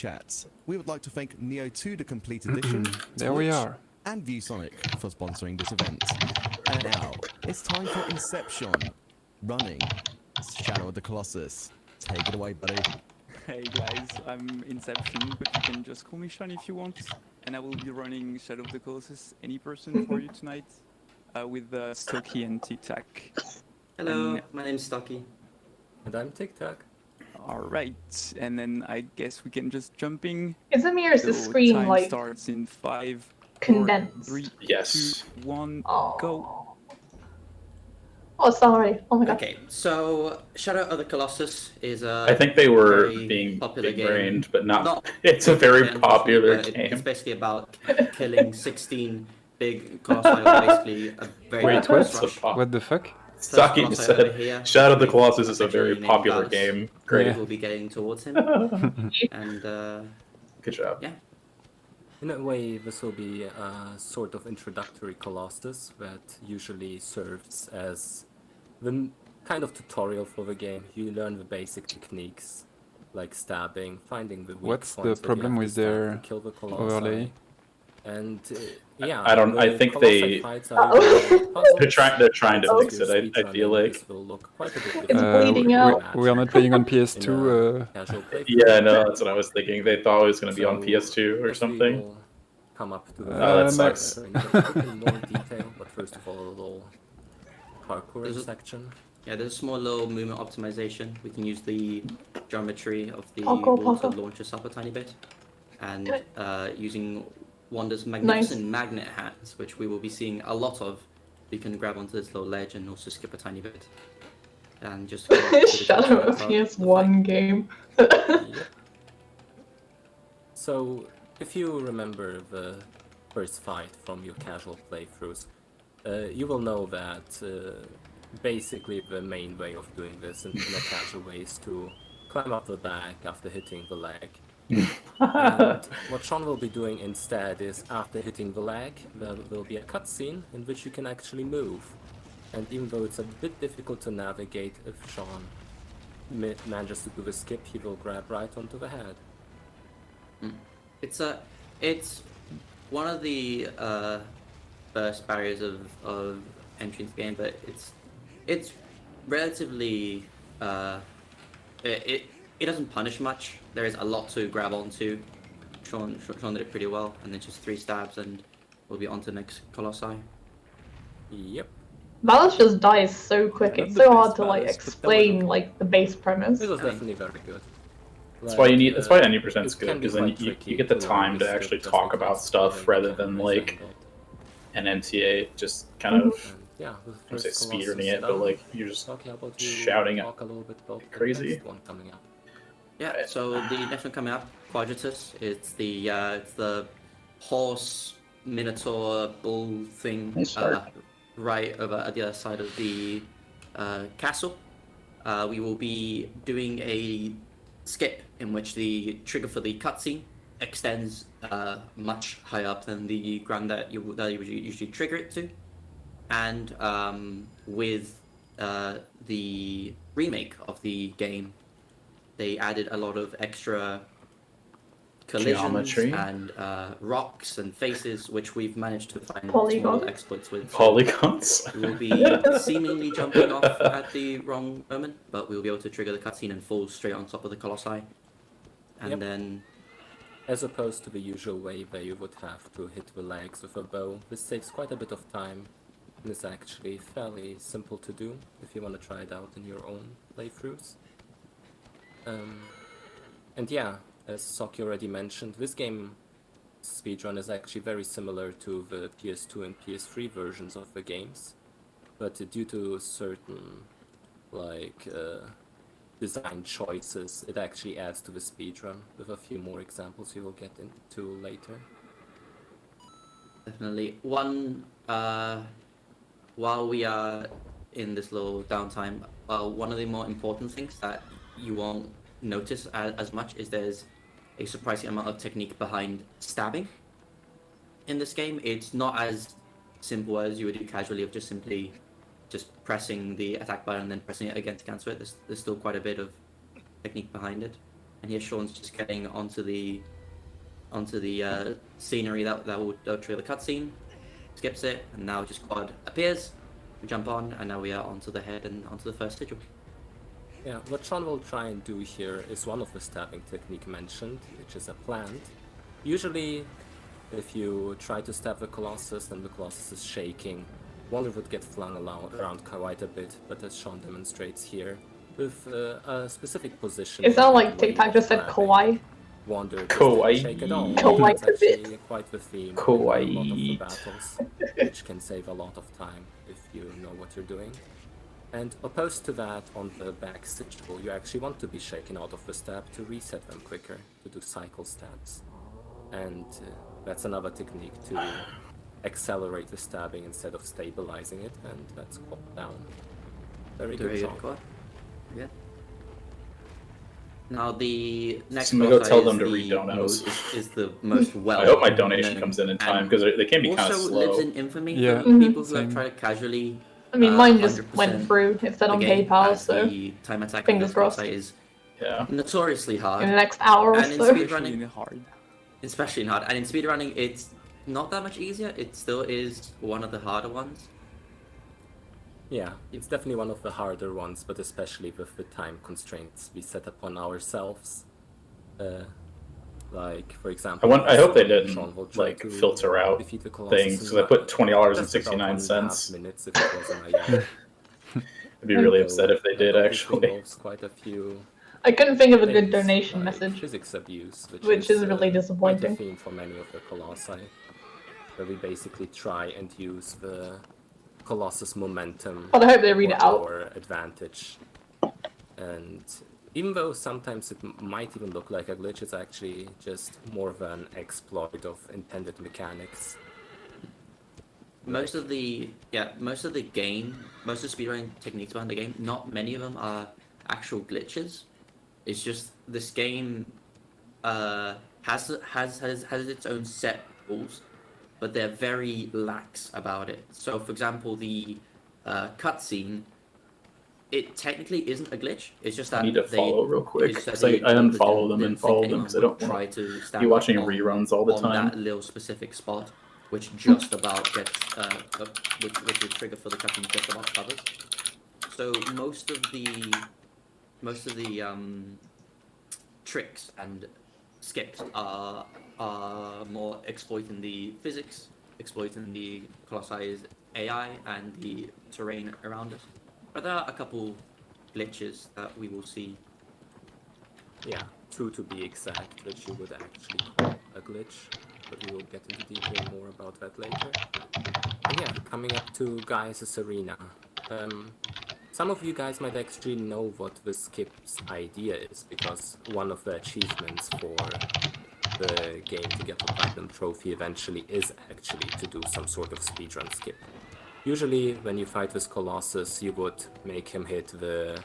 chats. We would like to thank Neo2 the Complete Edition, There we Twitch, are. and ViewSonic for sponsoring this event. And now, it's time for IncepSean. Running Shadow of the Colossus. Take it away, buddy. Hey guys, I'm IncepSean, but you can just call me Sean if you want. And I will be running Shadow of the Colossus Any person for you tonight with Stocky and Tic-Tac. Hello, And- my name's Stocky. And I'm Tic-Tac. Alright, and then I guess we can just jumping. Isn't Mirror's the So screen time like starts in 5, 4, condensed? 3, Yes. 2, 1, Oh. go. Oh, sorry. Oh my god. Okay, so Shadow of the Colossus is a I think they were very being popular big-brained, game. but not. Not It's a very Yeah, popular but game. It's basically about killing 16 big colossi, basically a very Wait, big what's boss the rush. pop? What the fuck? Stocky Colossi said, over here. Shadow of the Colossus is a Actually very named popular Gallus. game. Great. We'll be getting towards him, and Good job. yeah. In a way, this will be a sort of introductory Colossus that usually serves as the kind of tutorial for the game. You learn the basic techniques, like stabbing, finding the weak What's the points that you problem have to with stab their to kill the Colossi. overlay? And yeah, I don't- I the think Colossi they- fights are usually puzzles. They're trying to Oh. fix it. I feel like. This will look quite a bit It's different bleeding from out. magic We are not playing on in PS2. a casual playthrough. Yeah, no, that's what I was thinking. They thought it was going to be on So, PS2 or as we something. will come up to Oh, that Um, sucks. in more detail, but first of all, a little parkour Is it- section. Yeah, there's a small little movement optimization. We can use the geometry of the Parkour, wall to parkour. launch us up a tiny bit. And Good. using Wanda's magnificent magnet hands, which we will be seeing a lot of, we can grab onto this little ledge and also skip a tiny bit. And just... go up to the Shadow of control card, PS1 game. Yep. So, if you remember the first fight from your casual playthroughs, you will know that basically the main way of doing this in a casual way is to climb up the back after hitting the leg. And what Sean will be doing instead is, after hitting the leg, there will be a cutscene in which you can actually move. And even though it's a bit difficult to navigate, if Sean manages to do the skip, he will grab right onto the head. It's one of the first barriers of entry into the game, but it's relatively it doesn't punish much. There is a lot to grab onto. Sean did it pretty well, and then just 3 stabs and we'll be on to the next colossi. Yep. Balance just dies so quick. Not It's the so hard best to like balance, but that was explain okay. like the base premise. It was definitely very good. That's why you need. That's why 90% is it good, can be because then quite you tricky get the to learn time to this actually just talk because about you stuff don't rather have than to like assemble. an MTA just kind of. And yeah, the I don't say first speedrunning Colossus it, but done. like you're just Talking about you shouting talk a little bit about the crazy. next one coming up. Yeah. So the next one coming up, Quadratus. It's the horse minotaur bull thing. Nice start. Right over at the other side of the castle. We will be doing a skip in which the trigger for the cutscene extends much higher up than the ground that you would usually trigger it to. And with the remake of the game, they added a lot of extra collisions Geometry. and rocks and faces, which we've managed to find Polygon. small exploits with. Polygons. We will be seemingly jumping off at the wrong moment, but we'll be able to trigger the cutscene and fall straight on top of the colossi. And Yep. then, As opposed to the usual way where you would have to hit the legs with a bow, this saves quite a bit of time and is actually fairly simple to do if you want to try it out in your own playthroughs. And yeah, as Soki already mentioned, this game speedrun is actually very similar to the PS2 and PS3 versions of the games, but due to certain design choices, it actually adds to the speedrun with a few more examples we will get into later. definitely, while we are in this little downtime, one of the more important things that you won't notice as much is there's a surprising amount of technique behind stabbing in this game. It's not as simple as you would do casually of just simply pressing the attack button and then pressing it again to cancel it. There's still quite a bit of technique behind it. and here Sean's just getting onto the scenery that'll trigger the cutscene. Skips it, and now just quad appears. We jump on, and now we are onto the head and onto the first sigil. Yeah, what Sean will try and do here is one of the stabbing technique mentioned, which is a plant. Usually, if you try to stab the Colossus and the Colossus is shaking, Wander would get flung around quite a bit, but as Sean demonstrates here, with a specific position... It sounded like way Tic Tac of just said grabbing, kawaii. Wander just Kawaii. didn't shake at all. Kawaii That's a bit. actually quite the theme in a lot of the Kawaii. battles, which can save a lot of time if you know what you're doing. And opposed to that, on the back sigil, you actually want to be shaken out of the stab to reset them quicker, to do cycle stabs. And that's another technique to accelerate the stabbing instead of stabilizing it, and that's called down. Very good job. Yeah. Now the next I'm gonna go boss tell is them to the read donos. is the most well. I hope my donation comes in time because they can be kind of also slow. lives in infamy Yeah. for people who have Same. tried to casually. I mean, mine just 100% went through. It said the on game, PayPal, as so the time attack fingers of the crossed. site is Yeah. notoriously hard. in the next hour or And in so. speedrunning, Really hard. especially in hard, and in speedrunning, it's not that much easier. It still is one of the harder ones. Yeah, it's definitely one of the harder ones, but especially with the time constraints we set upon ourselves. Like, for example... I hope they didn't Sean will try like to filter out defeat the Colossus things in because I about- put $20 and just about 69 1.5 cents. minutes if it wasn't a year. I'd be really So, upset if they that did obviously actually. involves quite a few I couldn't think of a good things, donation like message. physics abuse, Which is really quite a disappointing. theme for many of the Colossi, where we basically try and use the Colossus momentum But I hope they read for it out. our advantage. And even though sometimes it might even look like a glitch, it's actually just more of an exploit of intended mechanics. Most of the game, most of the speedrunning techniques behind the game, not many of them are actual glitches. It's just this game has its own set rules, but they're very lax about it. So, for example, the cutscene, it technically isn't a glitch. It's just that I need to they follow real quick it's just because that I they unfollow them didn't and think follow them anyone because I don't would try want to to stand be watching on- reruns all the on time. that little specific spot, which just about gets which the trigger for the cutscene just about covers. So most of the tricks and skips are more exploiting the physics, exploiting the Colossus AI and the terrain around us. But there are a couple glitches that we will see. Yeah, two to be exact, which you would actually call a glitch, but we will get into detail more about that later. And yeah, coming up to Guys' Arena. Some of you guys might actually know what the skip's idea is, because one of the achievements for the game to get the Platinum Trophy eventually is actually to do some sort of speedrun skip. Usually, when you fight this Colossus, you would make him hit the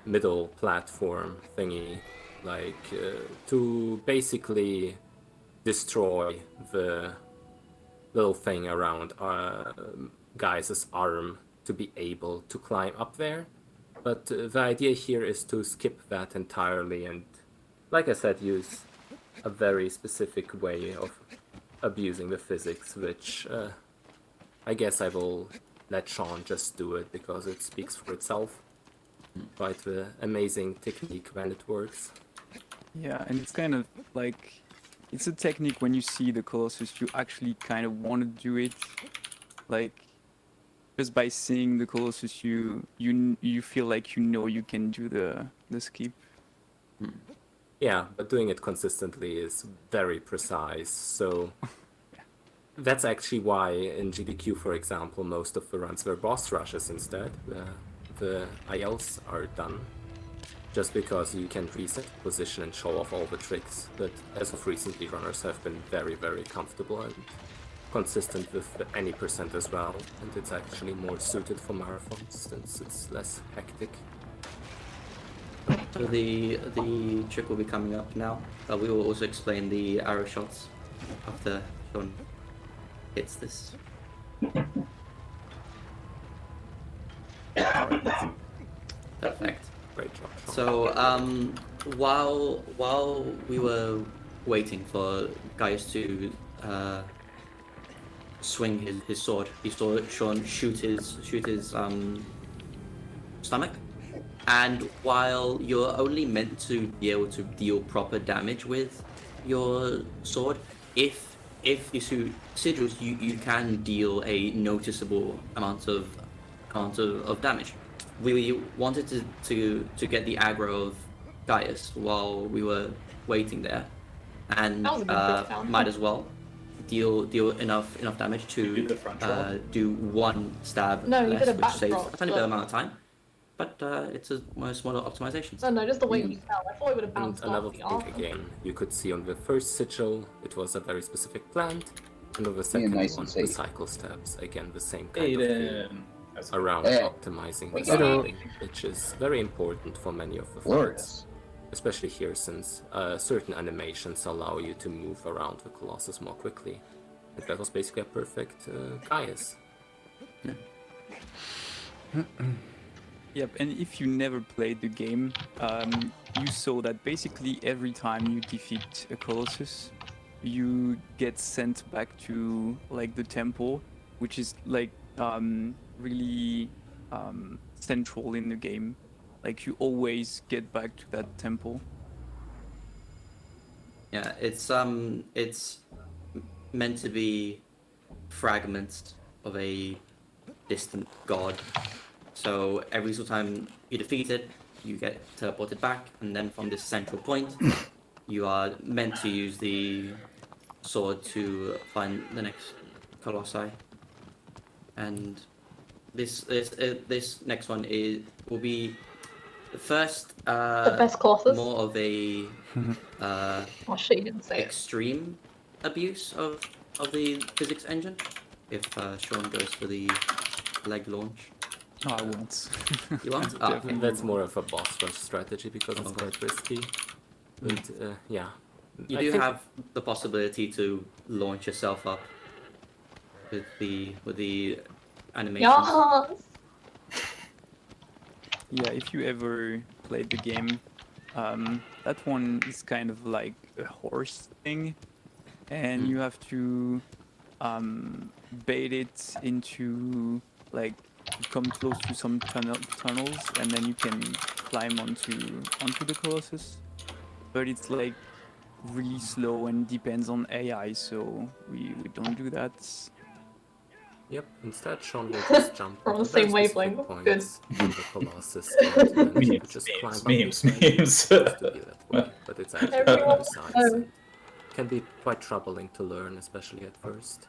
middle platform thingy, like to basically destroy the little thing around Guys' arm to be able to climb up there. But the idea here is to skip that entirely and, like I said, use a very specific way of abusing the physics, which I guess I will let Sean just do it because it speaks for itself. Quite the amazing technique when it works. Yeah, and it's kind of like, it's a technique when you see the Colossus, you actually kind of want to do it. Like, just by seeing the Colossus, you feel like you can do the skip. Yeah, but doing it consistently is very precise, so that's actually why in GDQ, for example, most of the runs were boss rushes instead. The ILs are done, just because you can reset position and show off all the tricks, but as of recently, runners have been very, very comfortable and consistent with any percent as well, and it's actually more suited for marathons since it's less hectic. So the trick will be coming up now. We will also explain the arrow shots after Sean hits this. Perfect. Great job, Sean. So while we were waiting for Gaius to swing his sword, he saw Sean shoot his stomach. And while you're only meant to be able to deal proper damage with your sword, if you shoot sigils, you can deal a noticeable amount of damage. We wanted to get the aggro of Gaius while we were waiting there, and That was a good drop down. might as well deal enough damage You to did the front drop. do one stab No, you less, did a which back saves drop, a tiny bit but- amount of time. But it's a smaller optimization. No, just the way you fell. I thought it would have And bounced another off the thing arm. again, you could see on the first sigil, it was a very specific plant, and on the second nice one, and the safe. cycle steps, again, the same kind of thing. Aiden. That's Around Hey. optimizing the Hello. scaling, which is very important for many of the Florida. fights. Especially here, since certain animations allow you to move around the Colossus more quickly. And that was basically a perfect Gaius. Yep, and if you never played the game, you saw that basically every time you defeat a Colossus, you get sent back to like the temple, which is like really central in the game. Like you always get back to that temple. Yeah, it's meant to be fragments of a distant god. So every single time you defeat it, you get teleported back, and then from this central point, you are meant to use the sword to find the next colossi. And this next one will be the first The best Colossus. more of a Oh shit, you didn't say it. extreme abuse of the physics engine. If Sean goes for the leg launch, No, I won't. you want? Ah, okay. That's more of a boss rush strategy because it's quite risky. But yeah. You I do think- have the possibility to launch yourself up with the animations. Yes! Yeah, if you ever played the game, that one is kind of like a horse thing, and you have to bait it into like come close to some tunnels, and then you can climb onto the Colossus. But it's like really slow and depends on AI, so we don't do that. Yep, instead Sean will just jump We're on onto the same very specific wavelength, good. points of the Colossus and then you Memes, could just memes, climb up memes, it. memes. It's supposed to be that way, but it's actually Everyone precise knows. and can be quite troubling to learn, especially at first.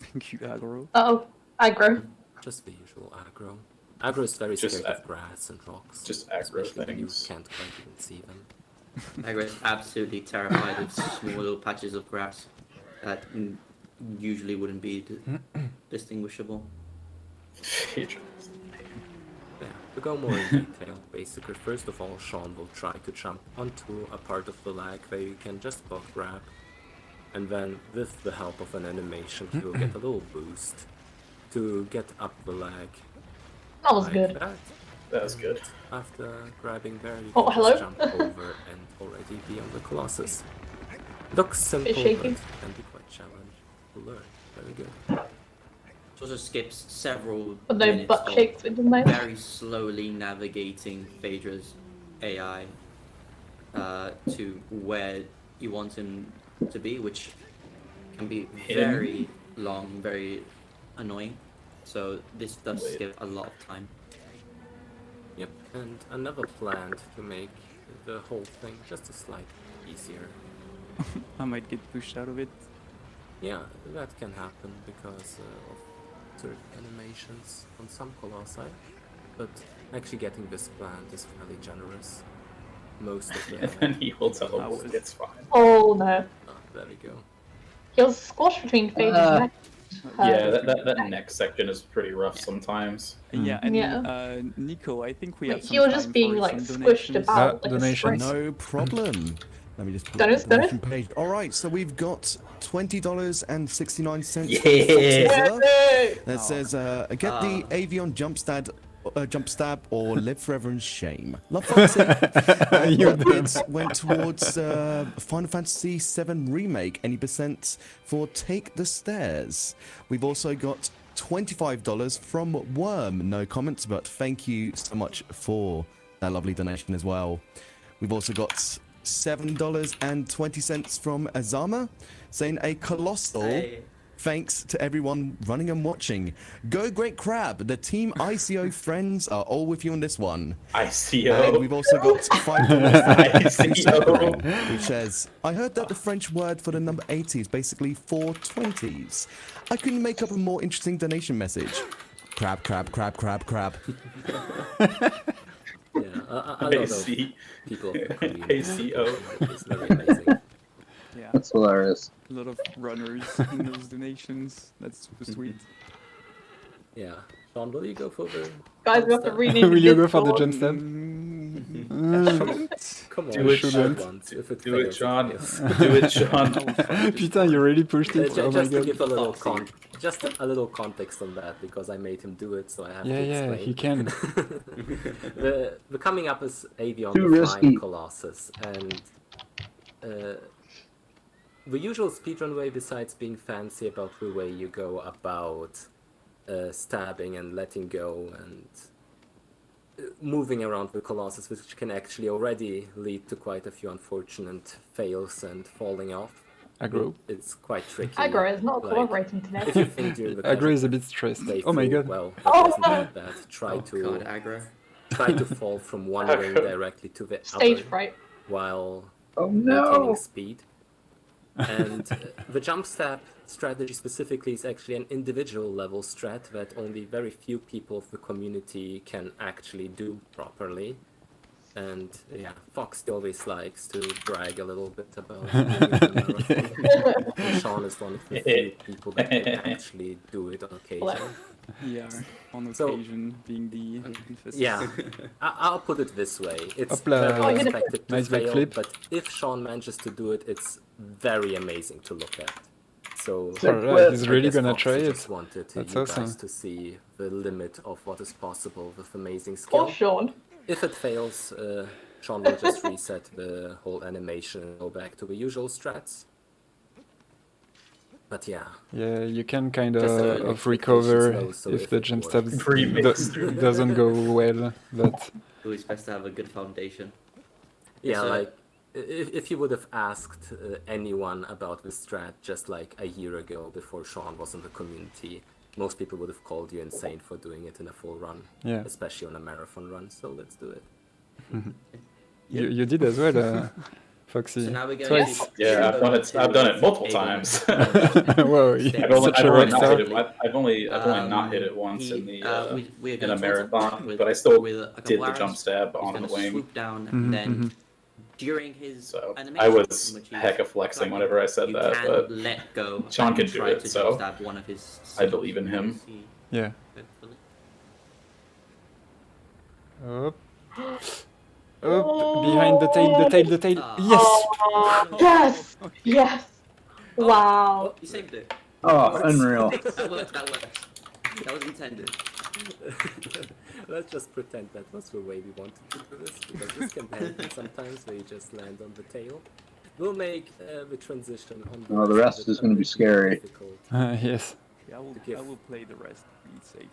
Thank you, Agro. Uh-oh, aggro. Just the usual aggro. Aggro is very Just scared ag- of grass and rocks. just aggro especially when you things. can't quite even see them. Agro is absolutely terrified of small little patches of grass that usually wouldn't be distinguishable. Yeah, to go more in detail, basically, first of all, Sean will try to jump onto a part of the lag where you can just buff grab, and then with the help of an animation, he will get a little boost to get up the lag. That was like good. that. That was good. After grabbing there, you Oh, can hello? just jump over and already be on the Colossus. Looks simple, but shaky. can be quite challenging to learn. Very good. It also skips several But no minutes butt of shakes, didn't they? very slowly navigating Phaedra's AI to where you want him to be, which can be very long, very annoying. So this does Wait. skip a lot of time. Yep, and another plan to make the whole thing just a slight easier. I might get pushed out of it. Yeah, that can happen because of certain animations on some colossi, but actually getting this plant is fairly generous. Most of And them. then he will tell I him was- it's fine. Oh no. Oh, there we go. He was squashed between Phaedra's neck. Yeah, that next section is pretty rough sometimes. Yeah, and Yeah. Nico, I think we Wait, have some he was time just being for like some squished donations. about like donations. a spring. No problem. Let me just pull Donus, up the donation donus? page. All right, so we've got $20.69 Yeah. from Foxzilla Yay! that says, get the Avion Jumpstad jump stab or live forever in shame. Love Foxy. You Bids went towards Final Fantasy VII Remake. Any percent for Take the Stairs. We've also got $25 from Worm. No comments, but thank you so much for that lovely donation as well. We've also got $7.20 from Azama, saying a colossal Hey. thanks to everyone running and watching. Go Great Crab, the Team ICO friends are all with you on this one. And ICO. we've also got $5 from ICO. who says, I heard that the French word for the number 80 is basically 420s. I couldn't make up a more interesting donation message. Crab, crab, crab, crab, crab. Yeah, a lot of AC. people of the community. ACO. It's very amazing. Yeah, That's hilarious. a lot of runners in those donations. That's super sweet. Yeah. Sean, will you go for the... Guys, we have to rename Will you go for the Discord. jump stab? Come on, Do it, try Sean. once. If it Do it, fails, Sean. fails. Do it, Sean. Putain, you really pushed it. Oh my Just to god. give a little Foxy. just a little context on that, because I made him do it, so I have Yeah, to yeah, explain. he can. the coming up is Avion Too the risky. Flying Colossus, and the usual speedrun way, besides being fancy about the way you go about stabbing and letting go and moving around the Colossus, which can actually already lead to quite a few unfortunate fails and falling off. Aggro. It's quite tricky. Aggro is not Like, cooperating if today. you think during the Aggro is a bit stressed. playthrough, Oh my god. well, that Oh, wasn't no. that bad. Try Oh to god, aggro. try to fall from one ring directly to the Stage other fright. while Oh maintaining no! speed. And the jump stab strategy specifically is actually an individual level strat that only very few people of the community can actually do properly. And yeah, Fox always likes to brag a little bit about doing the marathon. And Sean is one of the few people that can actually do it on occasion. Yeah, on So- occasion being the emphasis. Yeah, I'll put it this way. It's Hopla. very Oh, you're gonna- expected to Nice fail, backflip. but if Sean manages to do it, it's very amazing to look at. So Alright, he's I really guess gonna Fox try just it. wanted That's you awesome. guys to see the limit of what is possible with amazing Or skill. Sean. If it fails, Sean will just reset the whole animation and go back to the usual strats. But yeah, Yeah, you can kind Just, of expectations recover low, so if if the it jump works. stab Remix. doesn't go well. But Always best to have a good foundation. yeah, So- like if you would have asked anyone about this strat just like a year ago before Sean was in the community, most people would have called you insane for doing it in a full run, yeah, especially on a marathon run. So let's do it. you did as well, Foxy. So now we're going Twice. to Yeah, I've done it multiple times. Whoa, I've you're I've only, such I've a only rock not star. hit it. I've only not hit it once in the we're in going a towards marathon, him with- but I still with a couple did the arrows. jump stab He's on the gonna wing. swoop down, Mhm, and then mhm. during his So animation, I was in which he's hecka flexing flying, whenever I said you that, can but let go. Sean and can do try it, to so jump stab one of his. I believe in him. See, Yeah. hopefully. Up. Up. Behind the tail. Yes. Oh, yes! Yes! Wow. Oh, you saved it. Oh, unreal. That worked. That worked. That was intended. Let's just pretend that was the way we wanted to do this, because this can happen sometimes where you just land on the tail. We'll make the transition on Oh, the rest of it is a gonna be bit scary. difficult. Yes. Yeah, give- I will play the rest. Be safe.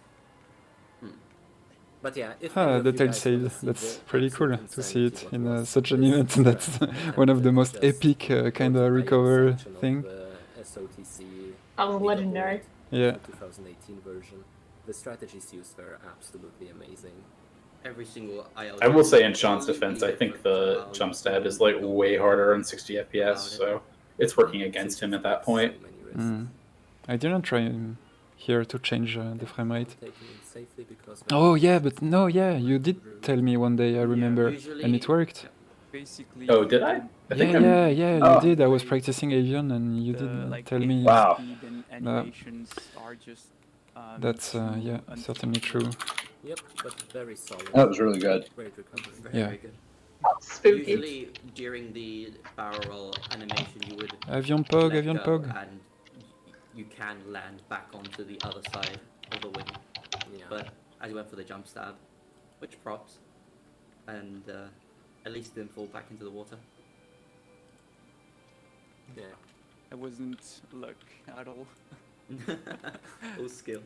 But yeah, if Ah, any of the you tail guys wanna sail. see That's the pretty cool absolute to see it insanity in what was such an this event. That's attempt, one of the then most just epic go kind to of the recover section of thing. the SOTC That was leaderboard, legendary. Yeah. the 2018 version. The strategies used were absolutely amazing. Every single I will say in Sean's defense, I think the jump stab is like way harder on 60 FPS, so it's working against him at that point. So many risks. Mm. I didn't try here to change the frame rate. Taking it safely because Oh yeah, but no, yeah, you did tell me one day. I remember, and usually- it worked. Basically. Oh, did I? I think I'm. Yeah, Oh. you did. I was practicing Avion, and you did like tell me. Wow. speed and animations are just. That's yeah, certainly true. Yep, but very solid. That was really good. Great recovery. Very, Yeah. very good. Spooky. Usually during the barrel roll animation, you would Avion Pog, let Avion go Pog. and you can land back onto the other side of the wing. Yeah. But as he went for the jump stab, which props, and at least didn't fall back into the water. Yeah. That wasn't luck at all. All skill.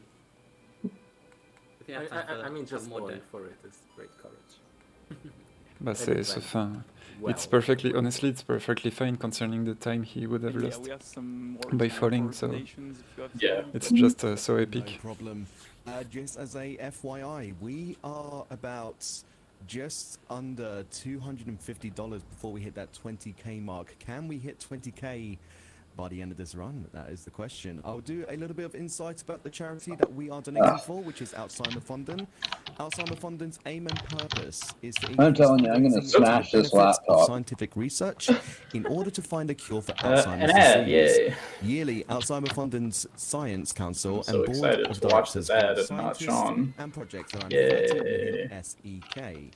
I mean, just more going death. for it is great courage. Bah, And c'est it went fin. well. It's perfectly, honestly, it's perfectly fine concerning the time he would have And yeah, lost. we have some more by time falling, for so- recommendations if you have Yeah. some. It's just so No epic. problem. Just as a FYI, we are about just under $250 before we hit that 20k mark. Can we hit 20k by the end of this run? That is the question. I'll do a little bit of insight about the charity that we are donating for, which is Alzheimer-Fonden. Alzheimer-Fonden's aim and purpose is to increase telling you, I'm gonna fundraising into the smash this benefits of laptop. scientific research in order to find a cure for An Alzheimer's ad, disease. yay. Yearly, Alzheimer-Fonden's Science Council I'm so and Board excited of to watch Directors this ad fund and not scientists Sean. and projects around Yay. 30 million SEK.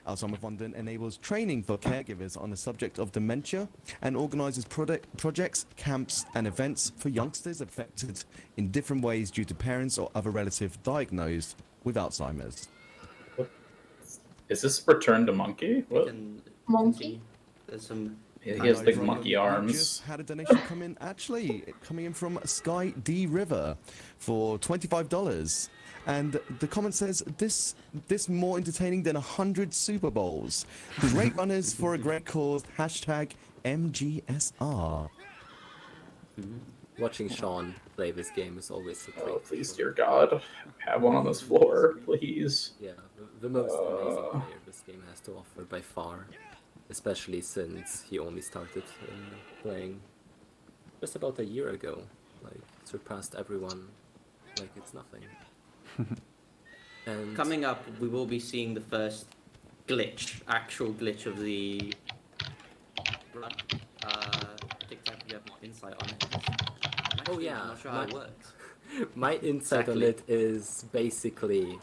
Alzheimer-Fonden enables training for caregivers on the subject of dementia and organizes projects, camps, and events for youngsters affected in different ways due to parents or other relative diagnosed with Alzheimer's. Is this Return to Monkey? We What? can Monkey? continue. There's some. He has big Hello, monkey Brian. We arms. just had a donation come in, actually, coming in from Sky D River for $25. And the comment says, this more entertaining than 100 Super Bowls. Great runners for a great cause. Hashtag MGSR. Watching Sean play this game is always a treat. Oh, please, dear God. Have one on this floor, please. Yeah, the most amazing player this game has to offer by far. Especially since he only started playing just about a year ago. Like, surpassed everyone like it's nothing. And Coming up, we will be seeing the first actual glitch of the run. TikTok, if you have insight on it. I'm actually yeah, not sure how it works. my insight on Exactly. it is basically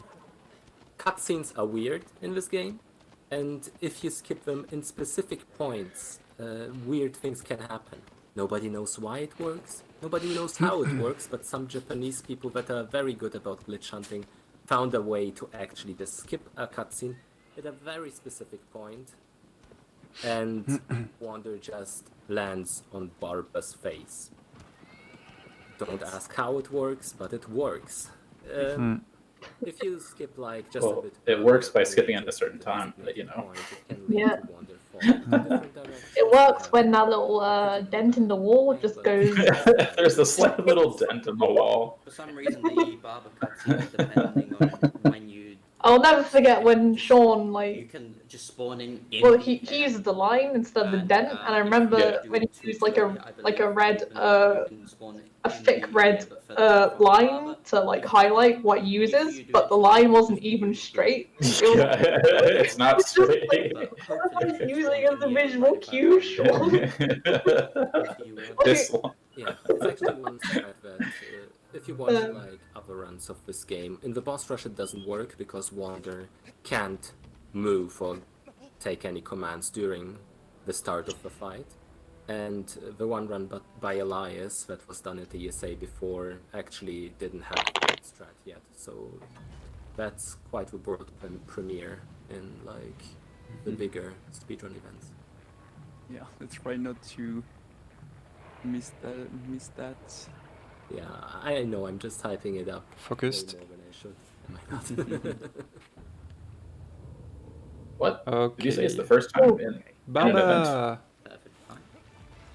cutscenes are weird in this game, and if you skip them in specific points, weird things can happen. Nobody knows why it works, nobody knows how it works, but some Japanese people that are very good about glitch hunting found a way to actually just skip a cutscene at a very specific point, and Wander just lands on Barba's face. Don't ask how it works, but it works. If you skip like just a Well, bit, it works by earlier, skipping at a just certain the time, but, you designated know. point, it can lead Yeah. to Wander falling in different directions. It works when that little dent in the wall just goes. There's a slight little dent in the wall. For some reason, the barber cutscenes, depending on when you I'll never forget when Sean, you like, can just spawn in. well, he uses the line instead of the dent, and I remember when he used like a red a thick red line to like highlight what he uses, but the line wasn't even straight. It was It's not straight. using it as a visual cue, Sean. This one. Yeah, it's actually one side that if you watch like other runs of this game, in the boss rush it doesn't work because Wander can't move or take any commands during the start of the fight. And the one run by Elias that was done at the ESA before actually didn't have the strat yet, so that's quite the world premiere in like the bigger speedrun events. Yeah, let's try not to miss that. Yeah, I know, I'm just hyping it up way Focused. more than I should. Am I not? What? Okay. Did you say it's the first time in an event? Baba! Perfect. Fine.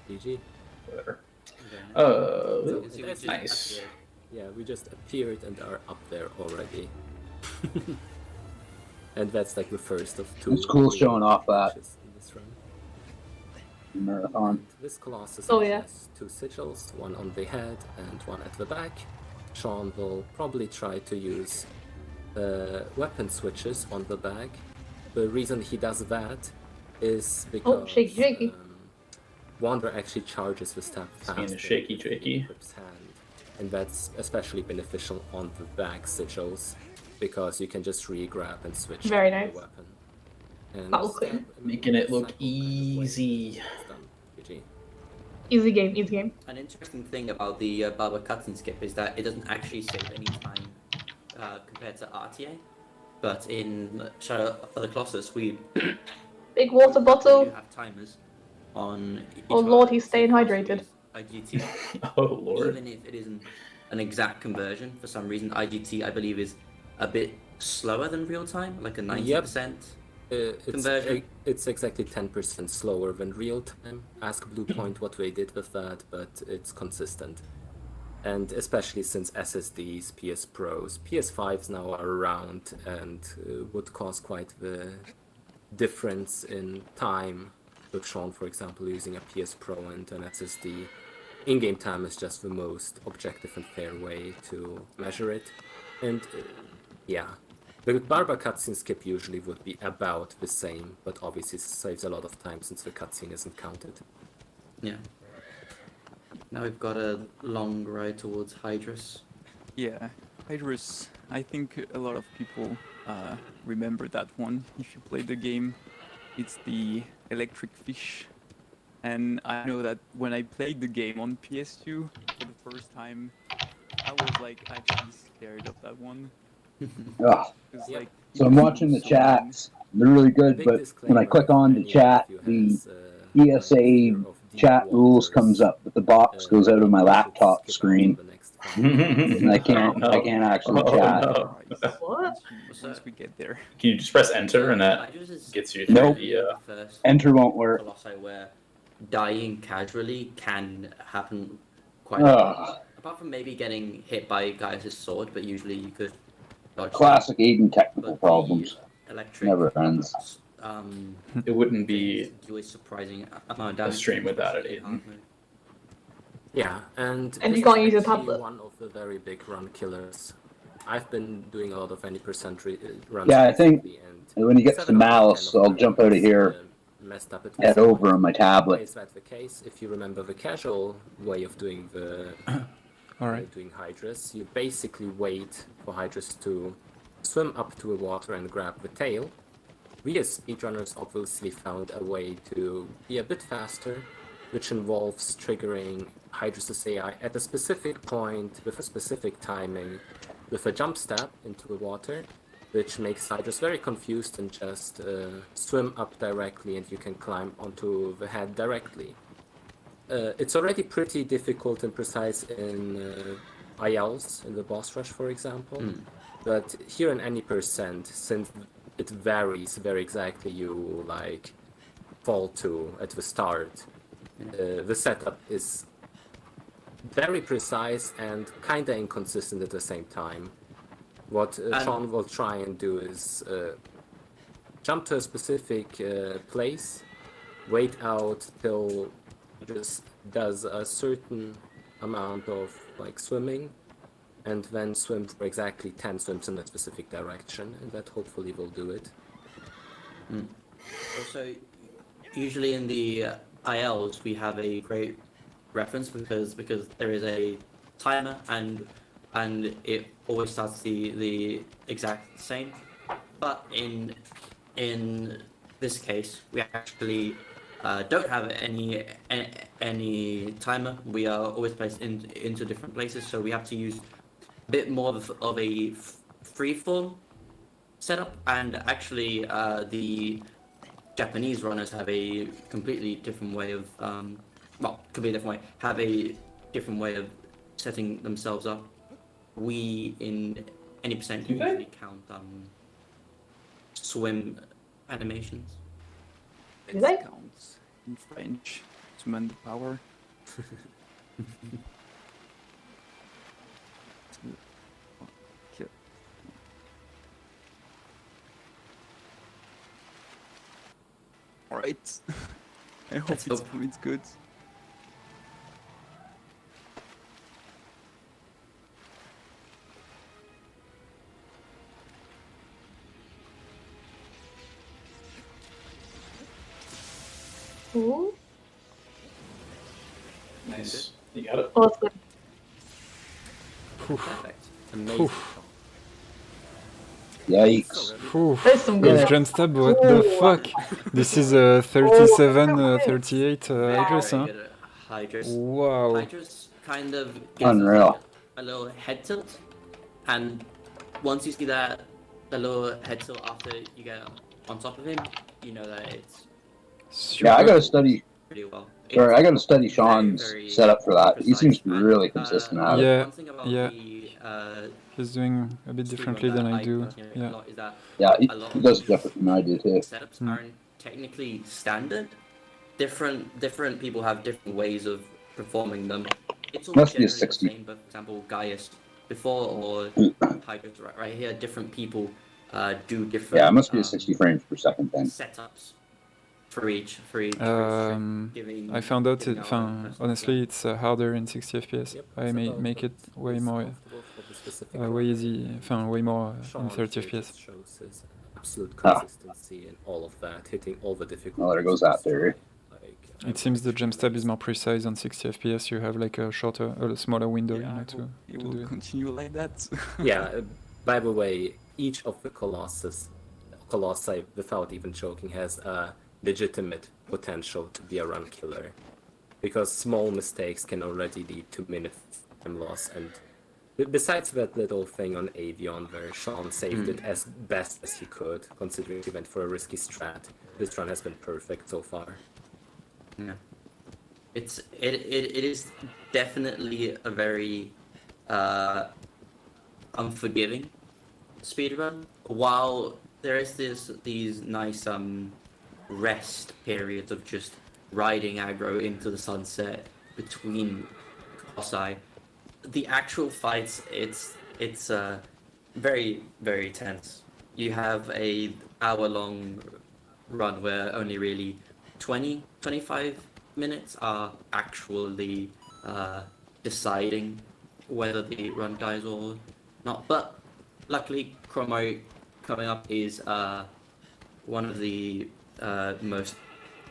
GG. Whatever. So It's it actually nice. appeared. Yeah, we just appeared and are up there already. And that's like the first of two. It's cool showing off that. matches in this run. Marathon. This Colossus Oh, yeah. has two sigils, one on the head and one at the back. Sean will probably try to use weapon switches on the back. The reason he does that is because shaky. Wander actually charges the staff fast. Being a shaky with the jakey. grip's hand, and that's especially beneficial on the back sigils because you can just re-grab and switch Very to nice. the weapon. And That was clear. stab Making it look cycle kind of way. easy. It's done. GG. Easy game, easy game. An interesting thing about the barber cutscene skip is that it doesn't actually save any time compared to RTA, but in Shadow of the Colossus, we Big water do bottle. have timers on each Oh of our lord, he's staying classes hydrated. use IGT. Oh lord. Even if it isn't an exact conversion, for some reason, IGT I believe is a bit slower than real time, like a 90%. Conversion. It's exactly 10% slower than real time. Ask Bluepoint what they did with that, but it's consistent. And especially since SSDs, PS Pros, PS5s now are around and would cause quite the difference in time. With Sean, for example, using a PS Pro and an SSD, in-game time is just the most objective and fair way to measure it. And yeah, the Barba cutscene skip usually would be about the same, but obviously saves a lot of time since the cutscene isn't counted. Yeah. Now we've got a long ride towards Hydrus. Yeah, Hydrus. I think a lot of people remember that one if you play the game. It's the electric fish. And I know that when I played the game on PS2 for the first time, I was like actually scared of that one. Ugh. It's Yep. like, So it I'm was watching the so mean. chats. They're really good, Big but when I disclaimer, click if on the any chat, of you the has, ESA fear of deep chat rules waters, comes up, but the box goes out of my maybe you should laptop skip out screen, on the next 5 minutes. and I No. can't actually Oh, chat. no. Christ. What? Once we get there. Can you just press enter and that Hydrus is gets you Nope. to the first Enter won't work. Colossi where dying casually can happen quite a lot. Ugh. Apart from maybe getting hit by Gaius' sword, but usually you could dodge Classic Aiden that. technical But problems. the electric Never ends. it wouldn't things be do a surprising amount of a damage. stream without it, especially in Aiden. hard mode. Yeah, and And this you can't is use a actually tablet. one of the very big run killers. I've been doing a lot of any percent runs Yeah, I think recently, and when you get to 7 out of 10 Malice, of I'll my jump out of runs, here, messed up at head this over point. on my Why tablet. is that the case? If you remember the casual way of doing the Alright. doing Hydrus, you basically wait for Hydrus to swim up to the water and grab the tail. We as speedrunners obviously found a way to be a bit faster, which involves triggering Hydrus' AI at a specific point with a specific timing with a jump stab into the water, which makes Hydrus very confused and just swim up directly and you can climb onto the head directly. It's already pretty difficult and precise in ILs, in the boss rush, for example. But here in any percent, since it varies very exactly you like fall to at the start, the setup is very precise and kinda inconsistent at the same time. What Sean will try and do is jump to a specific place, wait out till just does a certain amount of like swimming, and then swim for exactly 10 swims in a specific direction, and that hopefully will do it. Also, usually in the ILs we have a great reference because there is a timer and it always starts the exact same. But in this case, we actually don't have any timer. We are always placed into different places, so we have to use a bit more of a freeform setup. And actually, the Japanese runners have a completely different way of have a different way of setting themselves up. We in any percent Do they? usually count swim animations. Do they? It counts in French. Summon the power. Okay. Alright. I hope Let's hope. it's good. Ooh, Nice. You got it. awesome. Perfect. Amazing. Yikes. Whew. There's some Those good. jump stab, what the fuck? This is 37, 38 Hydrus, huh? Very good at Hydrus. Wow. Hydrus kind of gives us Unreal. a little head tilt, and once you see that the little head tilt after you get on top of him, you know that it's Yeah, I Super. gotta study. pretty well. Or I gotta study Very, Sean's very setup for that. He precise. seems And, really consistent at it. Yeah, one thing about yeah. the He's doing a bit speedrun differently that than I I do. personally like a Yeah. lot is that Yeah, a lot he of does these different than I do too. setups Mm. aren't technically standard. Different people have different ways of performing them. It's all Must be a generally the 60. same, but for example, Gaius before or Hydros right here, different people do different Yeah, it must be a 60 frames per second thing. setups for each string, giving. I found out giving it. our personal Honestly, flair. it's harder in 60 FPS. Yep, I it's may about make it what way is more, comfortable for the specific way runner. easy. Way more in Sean 30 here FPS. just shows his absolute Ah. consistency in all of that, hitting all the difficulties. Well, there goes that theory. It seems the jump stab is more precise on 60 FPS. You have like a smaller window, Yeah, I hope to it do will it. continue like that. Yeah, by the way, each of the Colossi, without even joking, has a legitimate potential to be a run killer. Because small mistakes can already lead to minute time loss. And besides that little thing on Avion where Sean saved it as best as he could, considering he went for a risky strat, this run has been perfect so far. Yeah. It is definitely a very unforgiving speedrun. While there is these nice rest periods of just riding aggro into the sunset between Colossi, the actual fights it's very, very tense. You have a hour-long run where only really 25 minutes are actually deciding whether the run dies or not. But luckily, Chromo coming up is one of the most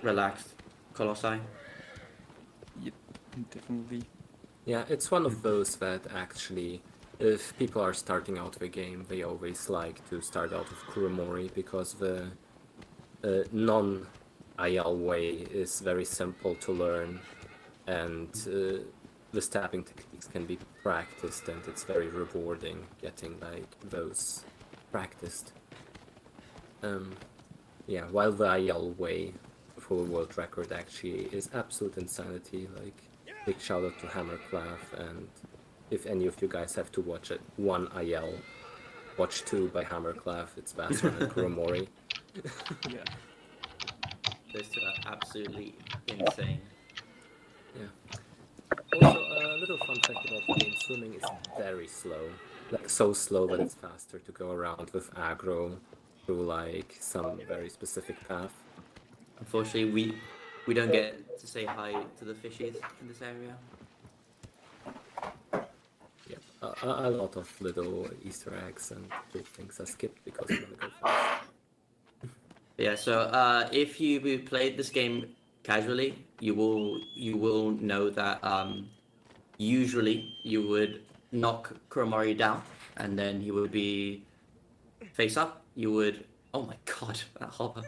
relaxed Colossi. Yep, definitely. Yeah, it's one of those that actually, if people are starting out the game, they always like to start out with Kuromori because the non-IL way is very simple to learn, and the stabbing techniques can be practiced, and it's very rewarding getting like those practiced. Yeah, while the IL way for the world record actually is absolute insanity. Like, big shout out to Hammerclaff, and if any of you guys have to watch it, one IL, watch 2 by Hammerclaff. It's Vasran and Kuromori. Yeah. Those two are absolutely insane. Yeah. Also, a little fun fact about the game: swimming is very slow. Like, so slow that it's faster to go around with aggro through like some very specific path. Unfortunately, we don't get to say hi to the fishies in this area. Yeah, a lot of little Easter eggs and cool things are skipped because we want to go fast. Yeah, so if you played this game casually, you will know that usually you would knock Kuromori down, and then he would be face up. You would, oh my god, that hopper.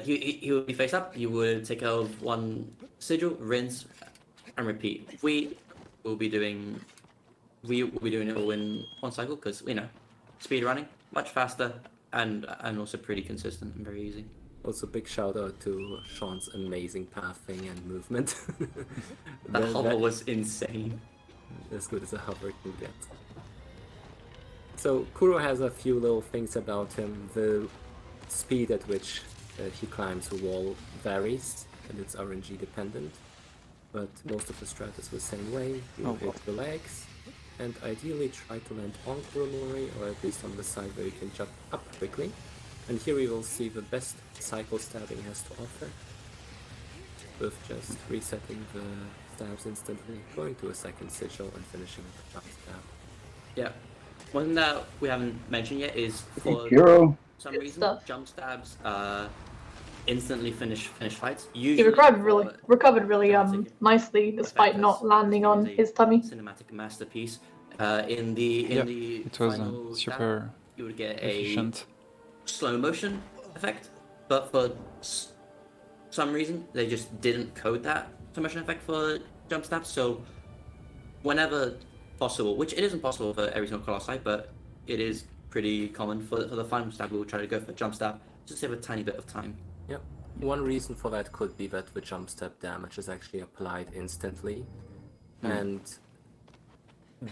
He would be face up. You would take out one sigil, rinse, and repeat. We will be doing it all in one cycle because speed running much faster and also pretty consistent and very easy. Also, big shout out to Sean's amazing pathing and movement. That hover was insane. As good as a hover can get. So Kuro has a few little things about him. The speed at which he climbs a wall varies, and it's RNG dependent. But most of the strat is the same way. You hit the legs, and ideally try to land on Kuromori, or at least on the side where you can jump up quickly. And here we will see the best cycle stabbing has to offer, with just resetting the stabs instantly, going to a second sigil, and finishing with a jump stab. Yeah. One thing that we haven't mentioned yet is for Hero. some Good reason stuff. jump stabs instantly finish fights. He Usually recovered really nicely despite not landing on his tummy. Cinematic masterpiece. In the It was final super stab, you would get efficient. a slow motion effect, but for some reason they just didn't code that slow motion effect for jump stabs. So whenever possible, which it isn't possible for every single Colossi, but it is pretty common for the final stab. We will try to go for jump stab, just save a tiny bit of time. Yep. One reason for that could be that the jump step damage is actually applied instantly. And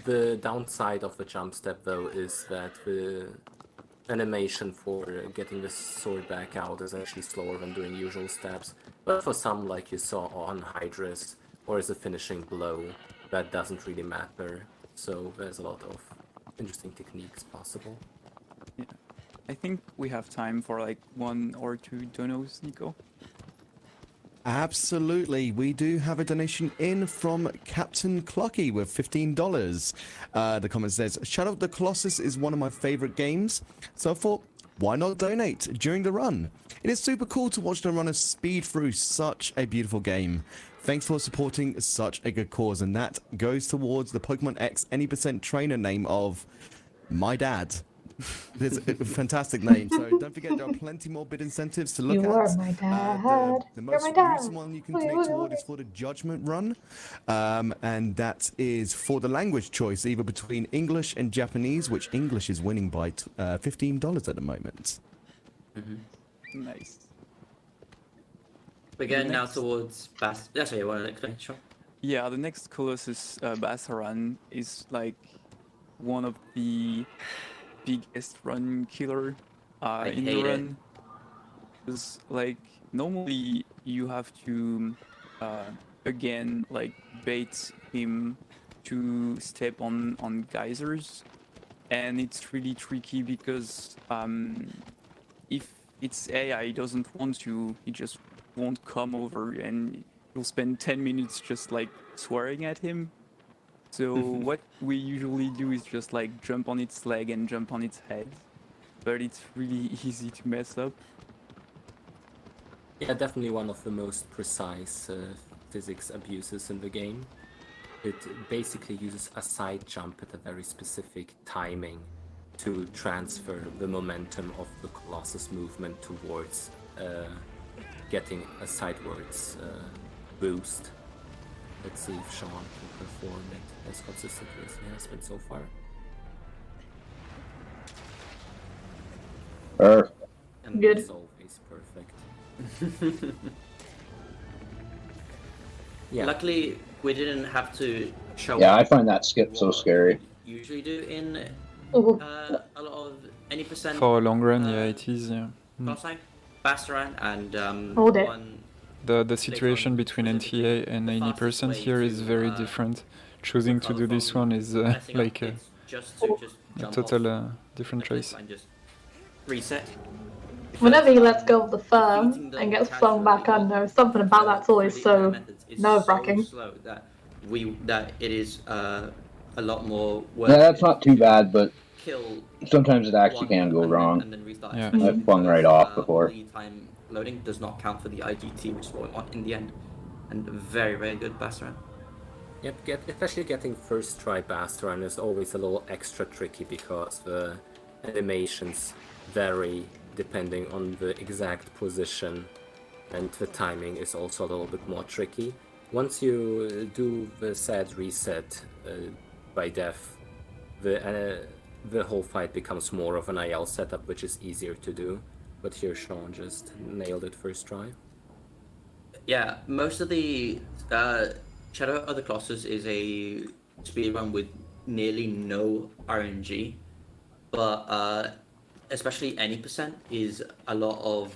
the downside of the jump step, though, is that the animation for getting the sword back out is actually slower than doing usual stabs. But for some, like you saw on Hydras, or as a finishing blow, that doesn't really matter. So there's a lot of interesting techniques possible. Yeah. I think we have time for like 1 or 2 donos, Nico. Absolutely. We do have a donation in from Captain Clocky with $15. The comment says, Shadow of the Colossus is one of my favorite games, so I thought, why not donate during the run? It is super cool to watch the runners speed through such a beautiful game. Thanks for supporting such a good cause, and that goes towards the Pokemon X Any % trainer name of my dad. It's a fantastic name, so don't forget there are plenty more bid incentives to look You at. are my dad. The You're most my dad. recent one you can donate toward is for the Judgment Run, and that is for the language choice, either between English and Japanese, which English is winning by $15 at the moment. Nice. We're getting now towards Bass. That's what you want to explain, sure. Yeah, the next Colossus Bassaran is like one of the biggest run killer in the hate it. run. Because like normally you have to again like bait him to step on geysers, and it's really tricky because if its AI doesn't want to, he just won't come over, and you'll spend 10 minutes just like swearing at him. So what we usually do is just like jump on its leg and jump on its head, but it's really easy to mess up. Yeah, definitely one of the most precise physics abuses in the game. It basically uses a side jump at a very specific timing to transfer the momentum of the Colossus movement towards getting a sidewards boost. Let's see if Sean can perform it as consistently as he has been so far. And Good. it's always perfect. Yeah. Luckily, we didn't have to show. Yeah, I find that skip so scary. We usually do in Oh, a lot of any percent. For a long run, yeah, it is. Yeah. Colossi, Bassaran, and Hold it. one. The situation between NTA and 80% here is very different. Choosing to do this one is like a total different choice. And just reset. whenever he lets go of the fur and gets flung back under, something about that's always so nerve-wracking. Slow that it is a lot more work. Yeah, that's not too bad, but Kill sometimes it actually one can go and wrong. Then restart. Yeah. especially I've flung right because, off before. lead time loading does not count for the IGT, which is what we want in the end. And very, very good Bassaran. Yep, especially getting first try Bassaran is always a little extra tricky because the animations vary depending on the exact position, and the timing is also a little bit more tricky. Once you do the sad reset by death, the whole fight becomes more of an IL setup, which is easier to do. But here Sean just nailed it first try. Yeah, most of the Shadow of the Colossus is a speedrun with nearly no RNG, but especially any percent is a lot of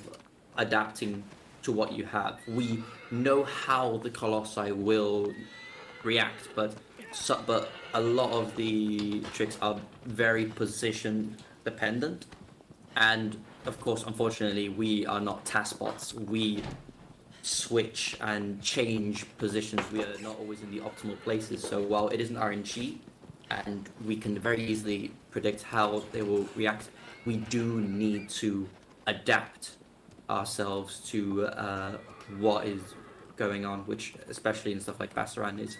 adapting to what you have. We know how the Colossi will react, but a lot of the tricks are very position dependent, and of course, unfortunately, we are not taskbots. We switch and change positions. We are not always in the optimal places. So while it isn't RNG, and we can very easily predict how they will react, we do need to adapt ourselves to what is going on, which, especially in stuff like Bassaran, is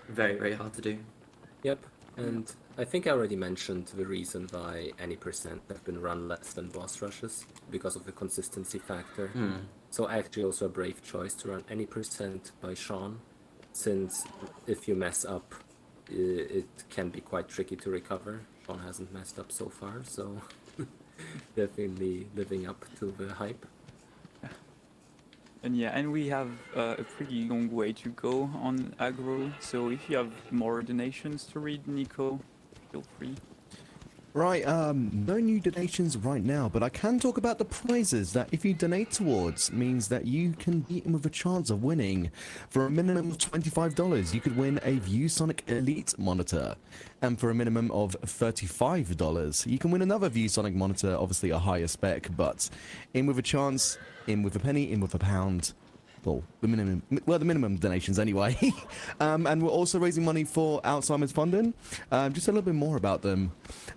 very, very hard to do. Yep, and I think I already mentioned the reason why any percent have been run less than boss rushes, because of the consistency factor. So actually also a brave choice to run any percent by Sean, since if you mess up, it can be quite tricky to recover. Sean hasn't messed up so far, so definitely living up to the hype. And yeah, and we have a pretty long way to go on aggro, so if you have more donations to read, Nico, feel free. Right, no new donations right now, but I can talk about the prizes that if you donate towards means that you can beat him with a chance of winning. For a minimum of $25, you could win a ViewSonic Elite monitor. And for a minimum of $35, you can win another ViewSonic monitor, obviously a higher spec, but in with a chance, in with a penny, in with a pound. Well, the minimum donations anyway. And we're also raising money for Alzheimer's Funding. Just a little bit more about them.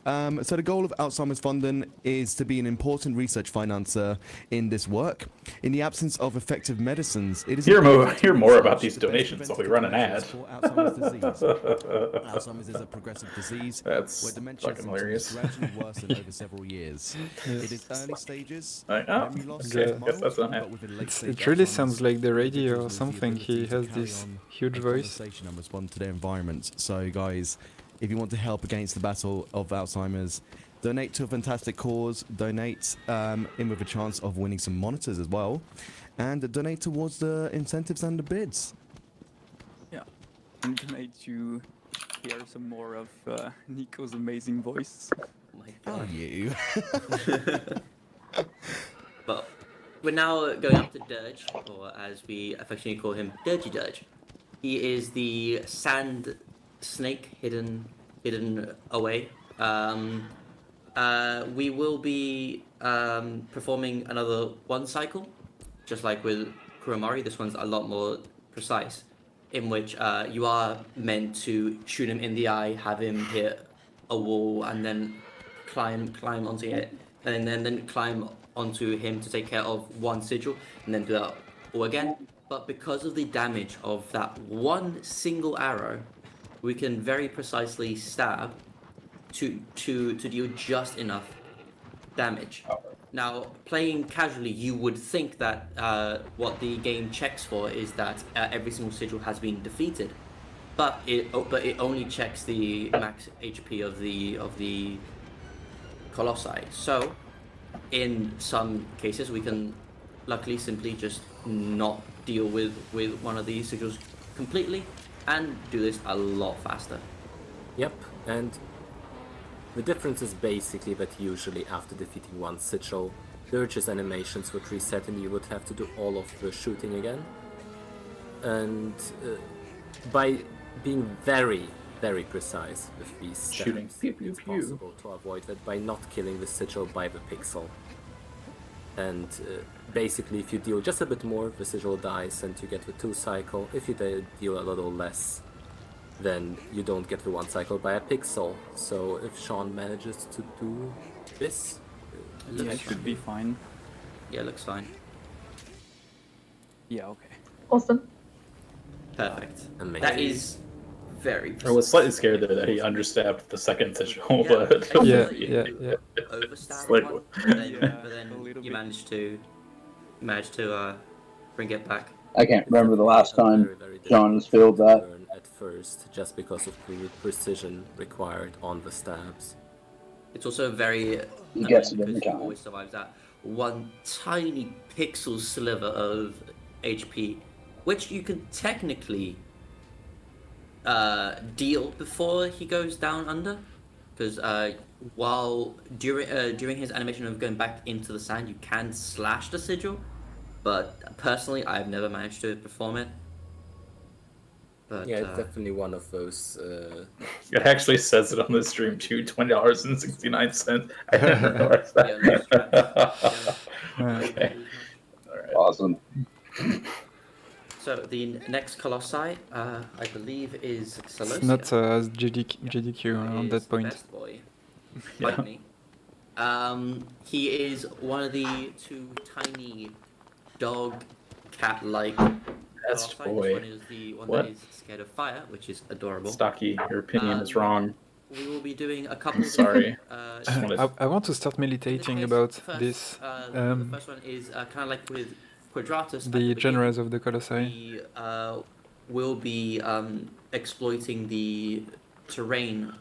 So the goal of Alzheimer's Funding is to be an important research financer in this work. In the absence of effective medicines, it is Hear more about these donations while we run an ad. Alzheimer's disease. Alzheimer's is a progressive disease That's where dementia fucking hilarious. gradually worsen over several years. It is early stages. Like, oh, Memory loss okay, is guess that's mild, not but with a late-stage It really Alzheimer's, sounds like the radio or individuals lose the something. He ability to has carry this on huge a voice. conversation and respond to their environment. So, guys, if you want to help against the battle of Alzheimer's, donate to a fantastic cause. Donate in with a chance of winning some monitors as well, and donate towards the incentives and the bids. Yeah, and donate to hear some more of Nico's amazing voice. Oh my Oh, god. you. But we're now going up to Dirge, or as we affectionately call him, Dirgy Dirge. He is the sand snake hidden away. We will be performing another one cycle, just like with Kuromori. This one's a lot more precise, in which you are meant to shoot him in the eye, have him hit a wall, and then climb onto it, and then climb onto him to take care of one sigil, and then do that all again. But because of the damage of that one single arrow, we can very precisely stab to deal just enough damage. Now, playing casually, you would think that what the game checks for is that every single sigil has been defeated, but it only checks the max HP of the Colossi. So, in some cases, we can luckily simply just not deal with one of these sigils completely, and do this a lot faster. Yep, and the difference is basically that usually after defeating one sigil, Dirge's animations would reset and you would have to do all of the shooting again. And by being very, very precise with these steps, Shooting. Pew, pew, it's pew. possible to avoid that by not killing the sigil by the pixel. And basically if you deal just a bit more, the sigil dies and you get the 2 cycle. If you deal a little less, then you don't get the 1 cycle by a pixel. So if Sean manages to do this, Yeah, it should be fine. Yeah, looks fine. Yeah, okay. Awesome. Perfect. Amazing. That is very I precise. was slightly scared that he understabbed the second sigil, but Yeah. Overstabbed Like- one, but then, Yeah, but then a little you bit. managed to bring it back. I can't remember the last time Very, very John's difficult filled to that. learn at first, just because of the precision required on the stabs. It's also very He gets it because every he time. always survives that one tiny pixel sliver of HP, which you can technically deal before he goes down under, because while during his animation of going back into the sand, you can slash the sigil, but personally I've never managed to perform it. But Yeah, it's definitely one of those. it actually says it on the stream too. $20.69. I didn't realize yeah, let's try. that. Yeah. Okay. All right. Awesome. So the next Colossi, I believe, is It's Colossus. not as GDQ on that point. Best boy. Yeah. Fight me. He is one of the 2 tiny dog cat-like Best Colossi. boy. This one is the one What? that is scared of fire, which is adorable. Stocky, your opinion is wrong. We will be doing a couple. Sorry. Of, Just wanna- I want to start meditating about this. The first one is kind of like with Quadratus. The genres of the Colossi. The will be exploiting the terrain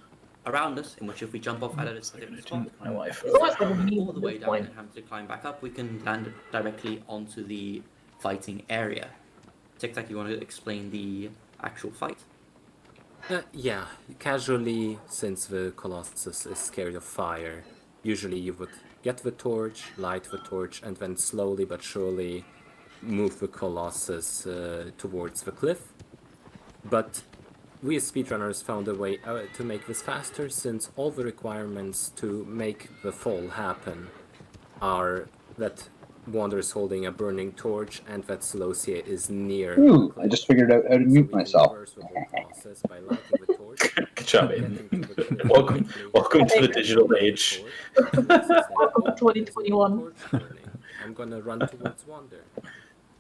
around us, in which if we jump off at a specific spot, My life. It's almost like a meme all at the way this down point. and having to climb back up, we can land directly onto the fighting area. Tic Tac, you want to explain the actual fight? Yeah, casually, since the Colossus is scared of fire, usually you would get the torch, light the torch, and then slowly but surely move the Colossus towards the cliff. But we as speedrunners found a way to make this faster, since all the requirements to make the fall happen are that Wander is holding a burning torch and that Celosia is near. Ooh, I just figured out how to mute myself. Reverse the whole process by lighting the torch. Good job, Aiden. Welcome to the digital age. Welcome to 2021. I'm gonna run towards Wander.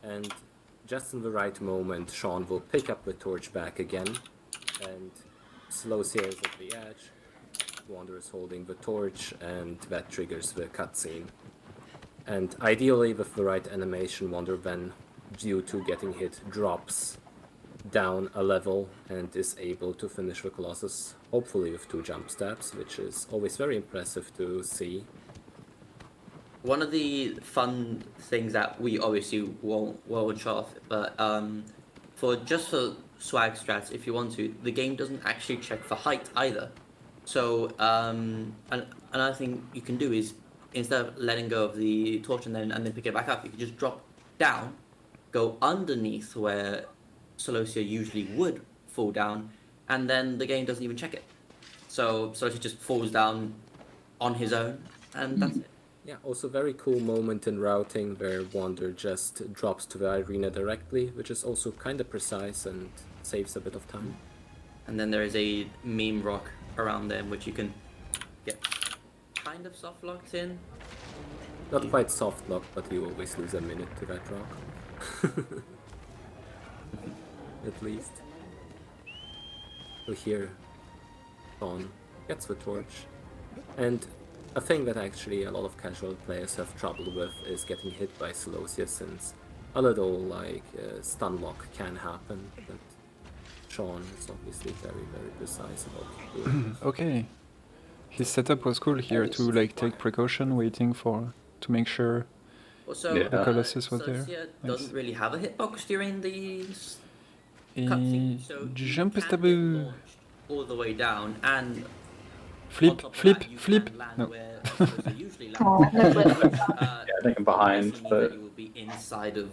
And just in the right moment, Sean will pick up the torch back again. And Celosia is at the edge. Wander is holding the torch, and that triggers the cutscene. And ideally, with the right animation, Wander then, due to getting hit, drops down a level and is able to finish the Colossus, hopefully with 2 jump steps, which is always very impressive to see. One of the fun things that we obviously won't show off, but for swag strats, if you want to, the game doesn't actually check for height either. So another thing you can do is, instead of letting go of the torch and then pick it back up, you can just drop down, go underneath where Celosia usually would fall down, and then the game doesn't even check it. So Celosia just falls down on his own, and that's it. Yeah, also very cool moment in routing where Wander just drops to the arena directly, which is also kind of precise and saves a bit of time. And then there is a meme rock around there, which you can get kind of soft locked in. Not quite soft lock, but you always lose a minute to that rock. At least. So here, Sean gets the torch. And a thing that actually a lot of casual players have trouble with is getting hit by Celosia, since a little stun lock can happen, but Sean is obviously very, very precise about doing it. Okay. His setup was cool here to take precaution, waiting to make sure Also, the Colossus was Celosia there. doesn't really have a hitbox during the Et cutscene, so jump you is can get taboo. launched all the way down, and Flip, on top of flip, that, you flip. can land No. where Celosia usually lands. Oh, never let it I think I'm behind, basically means but that you will be inside of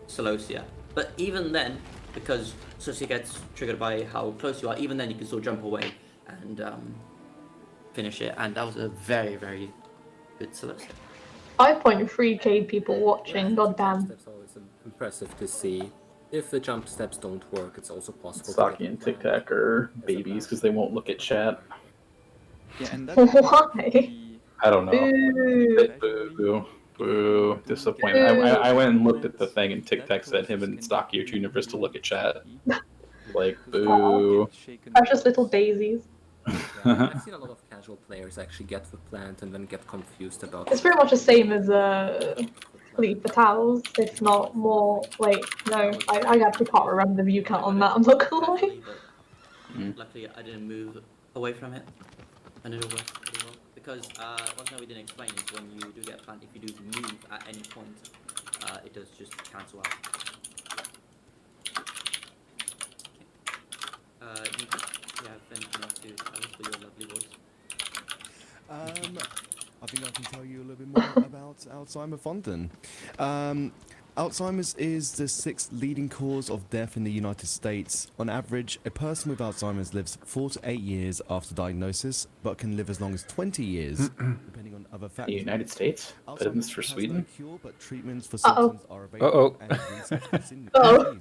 Celosia. But even then, because Celosia gets triggered by how close you are, even then you can still jump away and finish it. And that was a very, very good Celosia. 5.3k people watching, goddamn. Jump steps are always impressive to see. If the jump steps don't work, it's also possible Saki to and get Tic Tac are babies because they won't look at chat. Yeah, and that's Why? I don't know. Boo. Boo. Boo. Disappointment. I went and looked at the thing, and Tic Tac said him and Saki are too nervous to look at chat. Like, boo. Precious little daisies. I've seen a lot of casual players actually get the plant and then get confused about It's pretty much the same as Fleet Battles, if not more. Wait, no, I actually can't remember the view count on that, I'm not gonna lie. Luckily, I didn't move away from it, and it all worked pretty well. Because one thing we didn't explain is when you do get a plant, if you do move at any point, it does just cancel out. Okay. Do you have anything else to tell us for your lovely voice? I think I can tell you a little bit more about Alzheimer's Fountain. Alzheimer's is the 6th leading cause of death in the United States. On average, a person with Alzheimer's lives 4 to 8 years after diagnosis, but can live as long as 20 years, depending on other The factors. United States? But isn't this for Alzheimer's has Sweden? no cure, but treatments for symptoms are available. Uh-oh. And research continues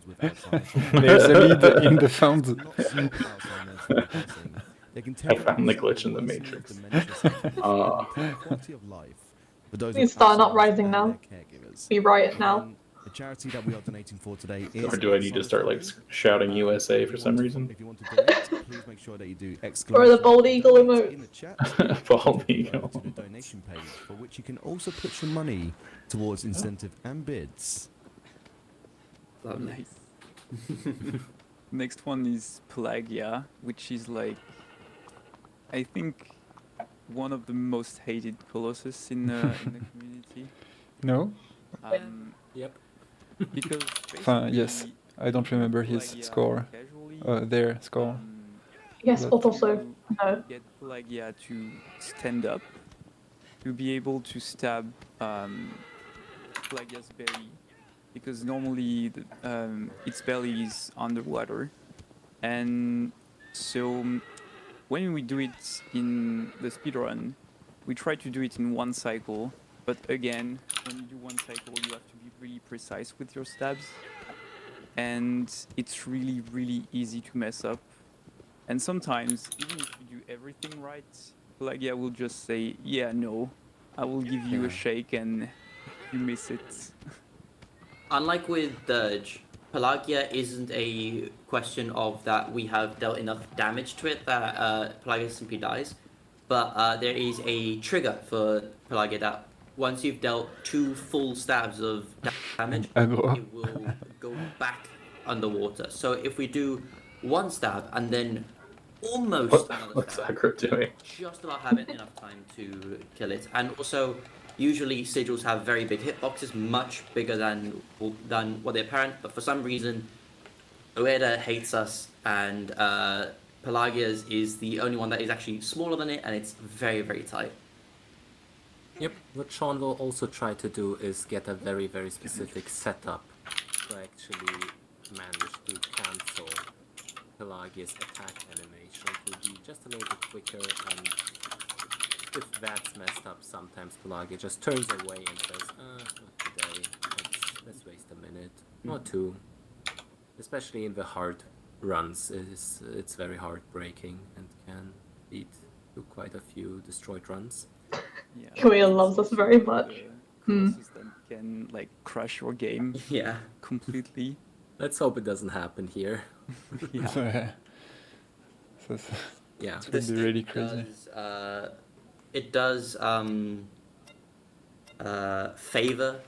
with Alzheimer's. There's a lead in the found. Not stop Alzheimer's from progressing. They can I found the temporarily glitch in the worsen Matrix. dementia symptoms and quality of life for those Please with start Alzheimer's uprising and now. their caregivers. Be riot now. The charity that we are donating for today is. Or do I need to start like shouting USA for some reason? If you want to donate, please make sure that you do Or the bald eagle emote. in the chat. Bald Go eagle. to the donation page, for which you can also put your money towards incentive and bids. Lovely. Next one is Pelagia, which is like, I think, one of the most hated Colossus in the community. No? Yep. Because Yes. basically, I don't remember his Pelagia score. casually, Their score. Yes, But- but also no. get Pelagia to stand up, to be able to stab Pelagia's belly, because normally its belly is underwater, and so when we do it in the speedrun, we try to do it in one cycle, but again, when you do one cycle, you have to be really precise with your stabs, and it's really, really easy to mess up. And sometimes, even if you do everything right, Pelagia will just say, yeah, no, I will give you a shake and you miss it. Unlike with Dirge, Pelagia isn't a question of that we have dealt enough damage to it that Pelagia simply dies, but there is a trigger for Pelagia that once you've dealt 2 full stabs of damage, Aggro. it will go back underwater. So if we do 1 stab and then almost another What's stab, Aggro doing? just about having enough time to kill it. And also, usually sigils have very big hitboxes, much bigger than what they're apparent, but for some reason Ueda hates us, and Pelagia's is the only one that is actually smaller than it, and it's very, very tight. Yep, what Sean will also try to do is get a very, very specific setup to actually manage to cancel Pelagia's attack animation to be just a little bit quicker, and if that's messed up, sometimes Pelagia just turns away and says, not today, let's waste a minute or 2. Especially in the hard runs, it's very heartbreaking and can lead to quite a few destroyed runs. Yeah, Kuya loves us very much. Colossus that can like crush your game Yeah. completely. Let's hope it doesn't happen here. Yeah. So, Yeah. Would be really crazy. It does favor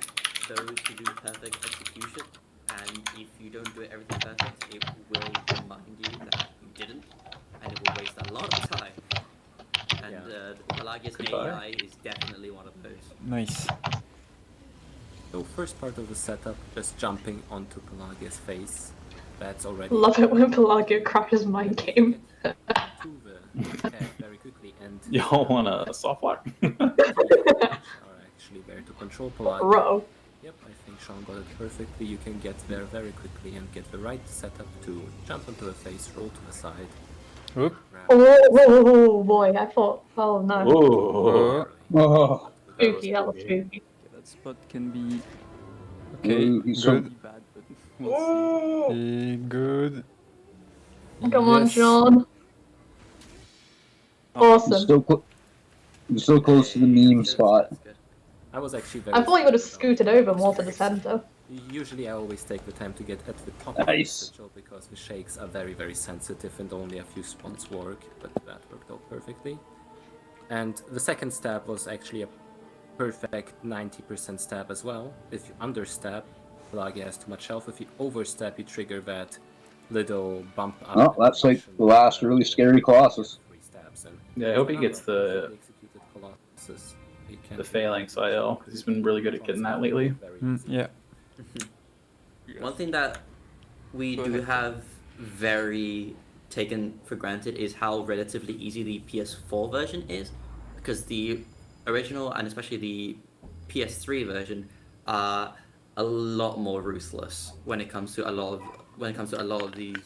those who do perfect execution, and if you don't do everything perfect, it will remind you that you didn't, and it will waste a lot of time. And Pelagia's AI is definitely one of those. Nice. So first part of the setup, just jumping onto Pelagia's face. That's already... Love it when Pelagia crashes my game. to the attack very quickly, and Y'all want a soft lock? are actually there to control Pelagia. Bro. Yep, I think Sean got it perfectly. You can get there very quickly and get the right setup to jump onto the face, roll to the side. Oop. Oh boy, I thought, oh no. Oh. Oh, Spooky, that was spooky. That spot can be Okay, he's so- really bad, but we'll see. Good. Come on, Yes. Sean. he's Awesome. so close to the meme spot. That's good. I was actually very... I thought you would have scooted over more to the center. Usually I always take the time to get at the top Nice. of the sigil because the shakes are very, very sensitive and only a few spots work, but that worked out perfectly. And the second stab was actually a perfect 90% stab as well. If you understab, Pelagia has too much health. If you overstab, you trigger that little bump up. Oh, that's like the last really scary Colossus. 3 stabs and Yeah, I hope he gets the executed Colossus. You can the Phalanx IL, because he's been really good at getting that lately. very easily. Yeah. One thing that we do have very taken for granted is how relatively easy the PS4 version is, because the original and especially the PS3 version are a lot more ruthless when it comes to a lot of these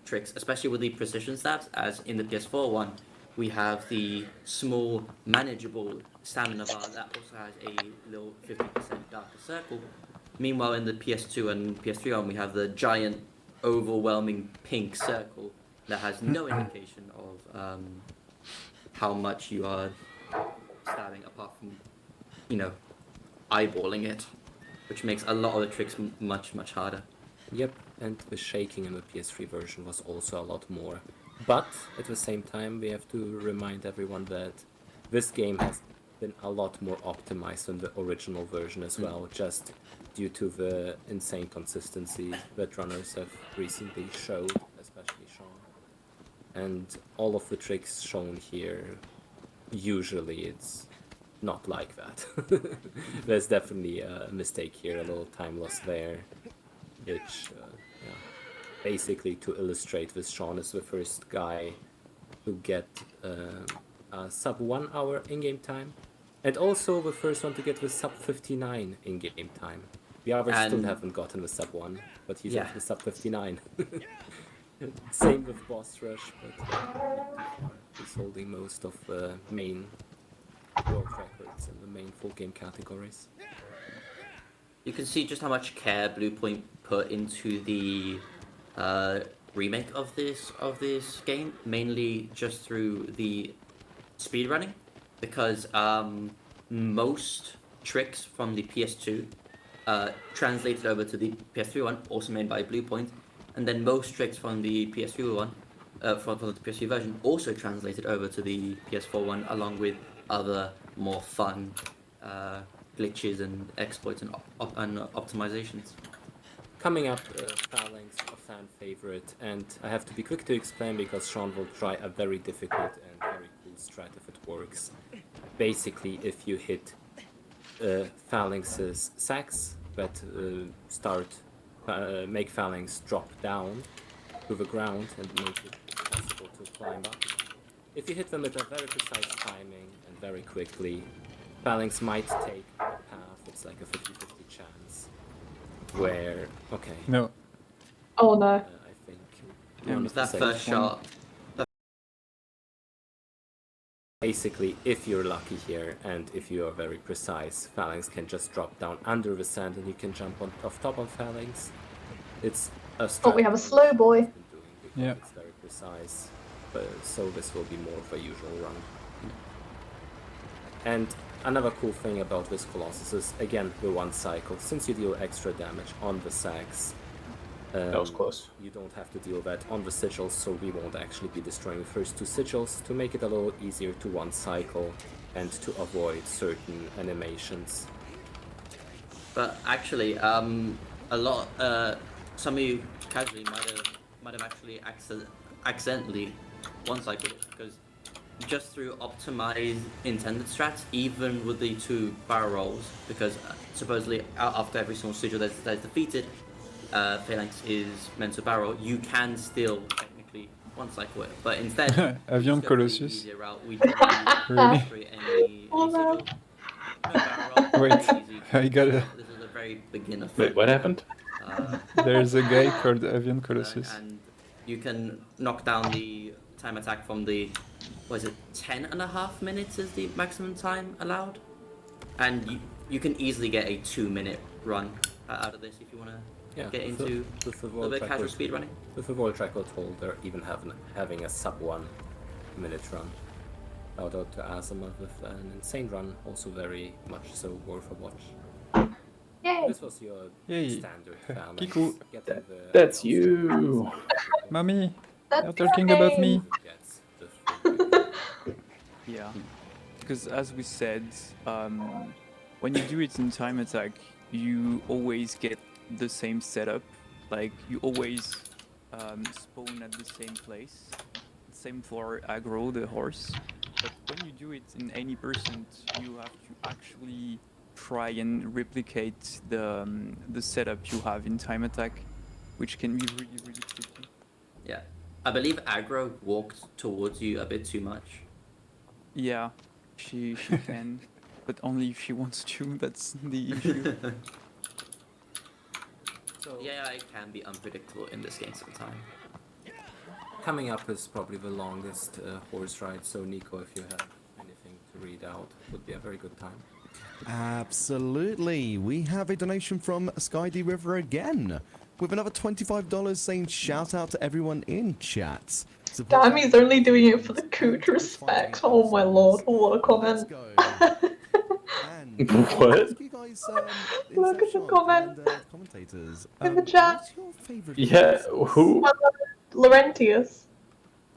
tricks, especially with the precision stabs. As in the PS4 one, we have the small, manageable stamina bar that also has a little 50% darker circle. Meanwhile, in the PS2 and PS3 one, we have the giant, overwhelming pink circle that has no indication of how much you are stabbing, apart from, eyeballing it, which makes a lot of the tricks much, much harder. Yep, and the shaking in the PS3 version was also a lot more. But at the same time, we have to remind everyone that this game has been a lot more optimized than the original version as well. Just due to the insane consistency that runners have recently showed, especially Sean. And all of the tricks shown here, usually it's not like that. There's definitely a mistake here, a little time loss there, which, yeah. Basically, to illustrate this, Sean is the first guy to get a sub 1 hour in-game time, and also the first one to get the sub 59 in-game time. The others still haven't gotten the sub 1, but he's at the sub 59. Same with Boss Rush, but he's holding most of the main world records in the main full game categories. You can see just how much care Bluepoint put into the remake of this game, mainly just through the speedrunning, because most tricks from the PS2 translated over to the PS3 one, also made by Bluepoint, and then most tricks from the PS3 one, from the PS3 version, also translated over to the PS4 one, along with other more fun glitches and exploits and optimizations. Coming up, Phalanx, a fan favorite, and I have to be quick to explain because Sean will try a very difficult and very cool strat if it works. Basically, if you hit Phalanx's sacks that make Phalanx drop down to the ground and make it possible to climb up. If you hit them with a very precise timing and very quickly, Phalanx might take a path. It's like a 50-50 chance. Where, okay. No. Oh no. I think one of the That first shot. Basically, if you're lucky here and if you are very precise, Phalanx can just drop down under the sand and you can jump on off top of Phalanx. It's a Oh, we have a slow boy. Yeah. It's very precise, but so this will be more of a usual run. And another cool thing about this Colossus is, again, the one cycle. Since you deal extra damage on the sacks, That was close. you don't have to deal that on the sigils, so we won't actually be destroying the first two sigils to make it a little easier to one cycle and to avoid certain animations. But actually, a lot, some of you casually might have actually accidentally one-cycled it, because just through optimized intended strats, even with the two barrel rolls, because supposedly after every single sigil that's defeated, Phalanx is meant to barrel, you can still technically one-cycle it, but instead Avion just go for the Colossus. easier route. We don't Really? destroy any sigil. No barrel roll, Wait, easy. I gotta. This is a very beginner. Wait, what happened? There's a guy called Avion Colossus. And you can knock down the time attack from the, what is it, 10.5 minutes is the maximum time allowed? And you can easily get a 2-minute run out of this if you want to get into a little bit casual speed running. With the world record holder even having a sub 1 minute run. Shout out to Asimov with an insane run, also very much so worth a watch. Yay. This was your Yay. standard Phalanx. Kiku. Getting the That's you. Mommy, That's you're talking about me. gets the Yeah, because as we said, when you do it in time attack, you always get the same setup. Like you always spawn at the same place. Same for aggro, the horse. But when you do it in any percent, you have to actually try and replicate the setup you have in time attack, which can be really, really tricky. Yeah. I believe aggro walked towards you a bit too much. Yeah, she can, but only if she wants to. That's the issue. So Yeah, it can be unpredictable in this game sometimes. coming up is probably the longest horse ride. So Nico, if you have anything to read out, would be a very good time. Absolutely. We have a donation from Skydy River again, with another $25 saying shout out to everyone in chat. Damn, he's only doing it for the coot respect. Oh my lord, what a comment. What? Look at the comment. Commentators. In the chat. What's your favorite Yeah, who? Laurentius.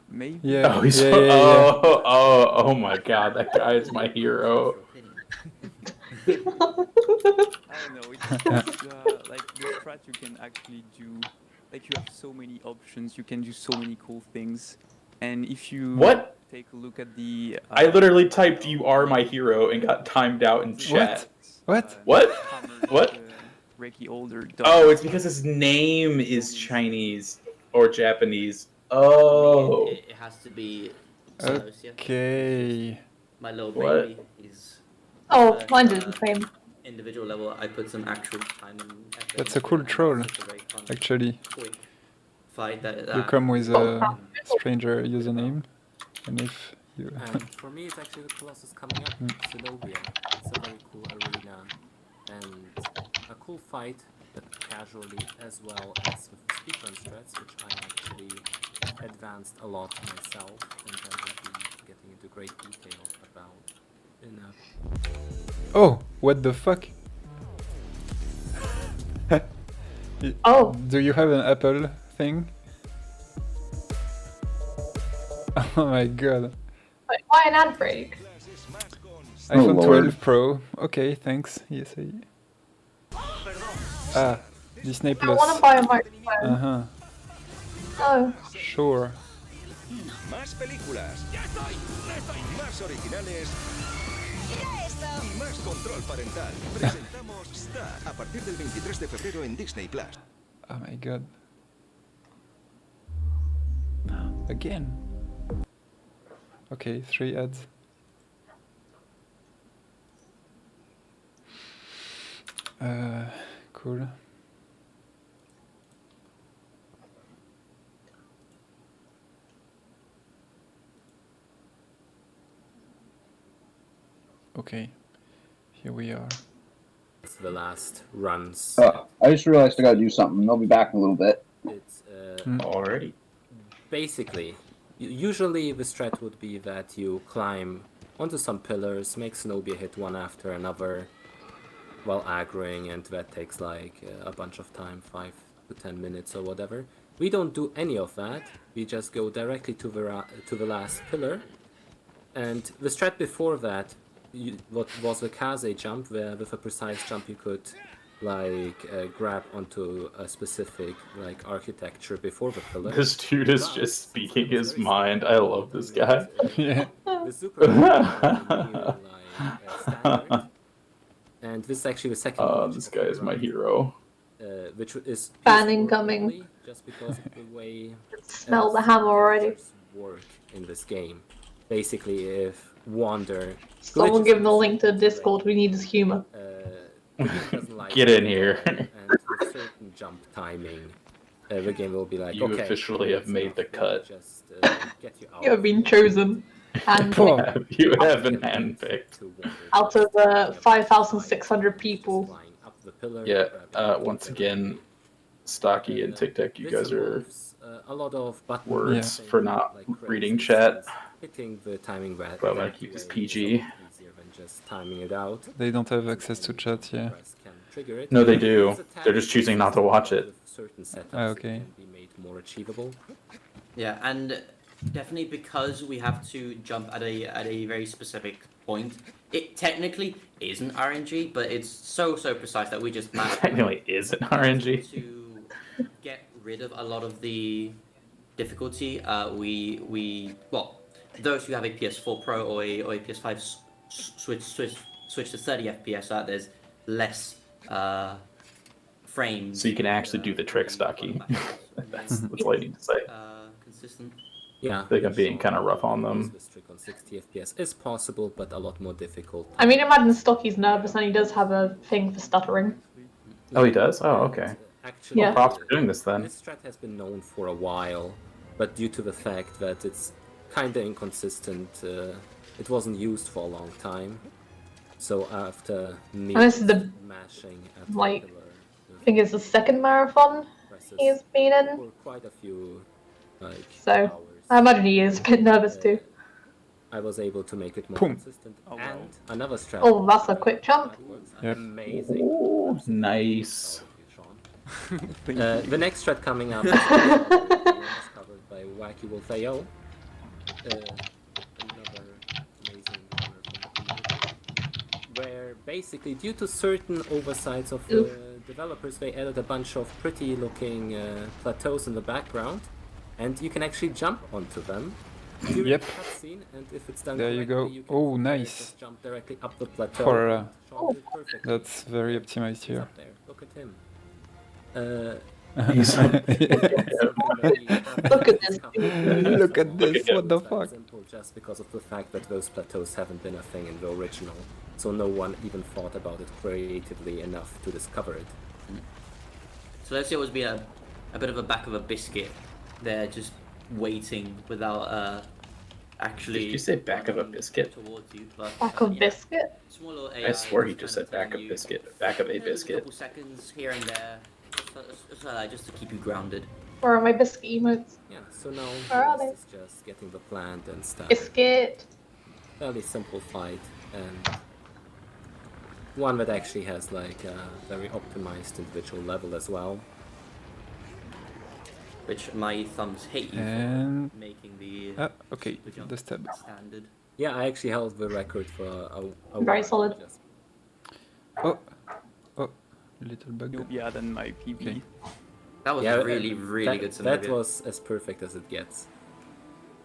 Maybe. Yeah, Oh, he's yeah. oh my god, that guy is my hero. I don't know. It's like the strat you can actually do. Like you have so many options. You can do so many cool things. And if you What? take a look at the I literally typed "You are my hero" and got timed out in chat. What? What? What? Reiki Older. Oh, it's because his name is Chinese or Japanese. Oh. It has to be Sonosia. Okay. My little What? baby is. Oh, mine did the same. Individual level, I put some actual time and effort. That's a cool into it, and troll, it's just a very fun, actually. quick fight that You come with a stranger username, and if you... And for me, it's actually the Colossus coming up, Zenobia. It's a very cool arena, and a cool fight, but casually as well as with the speedrun strats, which I actually advanced a lot myself, and I will be getting into great detail about in a... Oh, what the fuck? Oh. Do you have an Apple thing? Oh my god. Wait, why an ad break? iPhone Lord. 12 Pro. Okay, thanks. ESA. Ah, Disney I want to Plus. buy a microphone. Uh-huh. Oh. Sure. Más películas. Más originales. Y más control parental. Presentamos Star a partir del 23 de febrero en Disney Plus. Oh my god. Again. Okay, 3 ads. Cool. Okay, here we are. It's the last runs. I just realized I gotta do something. I'll be back in a little bit. It's Alrighty. basically, usually the strat would be that you climb onto some pillars, make Zenobia hit one after another while aggroing, and that takes like a bunch of time, 5 to 10 minutes or whatever. We don't do any of that. We just go directly to the last pillar. And the strat before that, what was the Kaze jump, where with a precise jump you could like grab onto a specific like architecture before the pillar. This dude is just speaking his mind. I love this guy. Yeah. The super like, standard. And this is actually the second. This guy is my hero. Which is Fan incoming. just because of the way Smell the hammer already. work in this game. Basically, if Wander Someone glitches give him a in link to Discord. We need his humor. the game doesn't like Get in here. and with certain jump timing, the game will be like, You okay, officially have that's made enough, the cut. Just get you out. You have been chosen. And Oh. You have been handpicked. out of the 5,600 people. Flying up the pillar, Yeah, grabbing once the again, Stocky and Tic Tac, you This guys are involves, a lot of button words pressing, for not like reading crazy chat. distance, hitting the timing that But I'm gonna that keep this way PG. is a lot easier than just timing it out. They don't have access to chat, yeah. Press can trigger it. No, they do. It's a tad They're just choosing not to watch it. with certain setups Ah, it okay. can be made more achievable. Yeah, and definitely because we have to jump at a very specific point. It technically isn't RNG, but it's so precise that we just managed Technically isn't RNG. to get rid of a lot of the difficulty. Well, those who have a PS4 Pro or a PS5 switch to 30 FPS. There's less frames. So you can actually do the trick, Stocky. That's all I need to say. Consistent. Yeah, I think I'm being kind of rough on them. This trick on 60 FPS is possible, but a lot more difficult. I mean, imagine Stocky's nervous and he does have a thing for stuttering. Oh, he does? Oh, okay. Actually, Yeah. Props for doing this then. This strat has been known for a while, but due to the fact that it's kinda inconsistent, it wasn't used for a long time. So after me And this is the, mashing at like, the pillar I think it's the second marathon presses he's been in. for quite a few like So, hours, I imagine he is a bit nervous too. I was able to make it more Boom. consistent. And another strat. Oh, that's a quick jump. that works Yep. amazing. Oh, nice. The next strat coming up is covered by Wacky Wolf AO. Another amazing corner from the community. where basically due to certain oversights of developers, they added a bunch of pretty looking plateaus in the background, and you can actually jump onto them during Yep. the cutscene, and if it's done There you correctly, go. you can Oh, from there nice. just jump directly up the plateau. For, and shot it perfectly. That's very optimized He's here. up there. Look at him. He's- Look at this. Look at this, what the It's that fuck? simple just because of the fact that those plateaus haven't been a thing in the original, so no one even thought about it creatively enough to discover it. So let's say it was be a bit of a back of a biscuit. They're just waiting without actually. Did you say back of a biscuit? Towards you, but, Back of yeah. biscuit? Small little I AI swear he just just kind said back telling of you, biscuit. Back of a "Hey, there's biscuit. couple seconds here and there, just to keep you grounded. Where are my biscuit emotes? Yeah, so now Where are this is just getting the plant and stuff. Biscuit. Fairly simple fight, and one that actually has like a very optimized individual level as well. Which my thumbs hate you And for making the okay, super jump the stab. standard. Yeah, I actually held the record for a Very while, solid. just- Oh, little bug. Yeah, then my PB. Okay. That was Yeah, really that, good that Zenobia. was as perfect as it gets.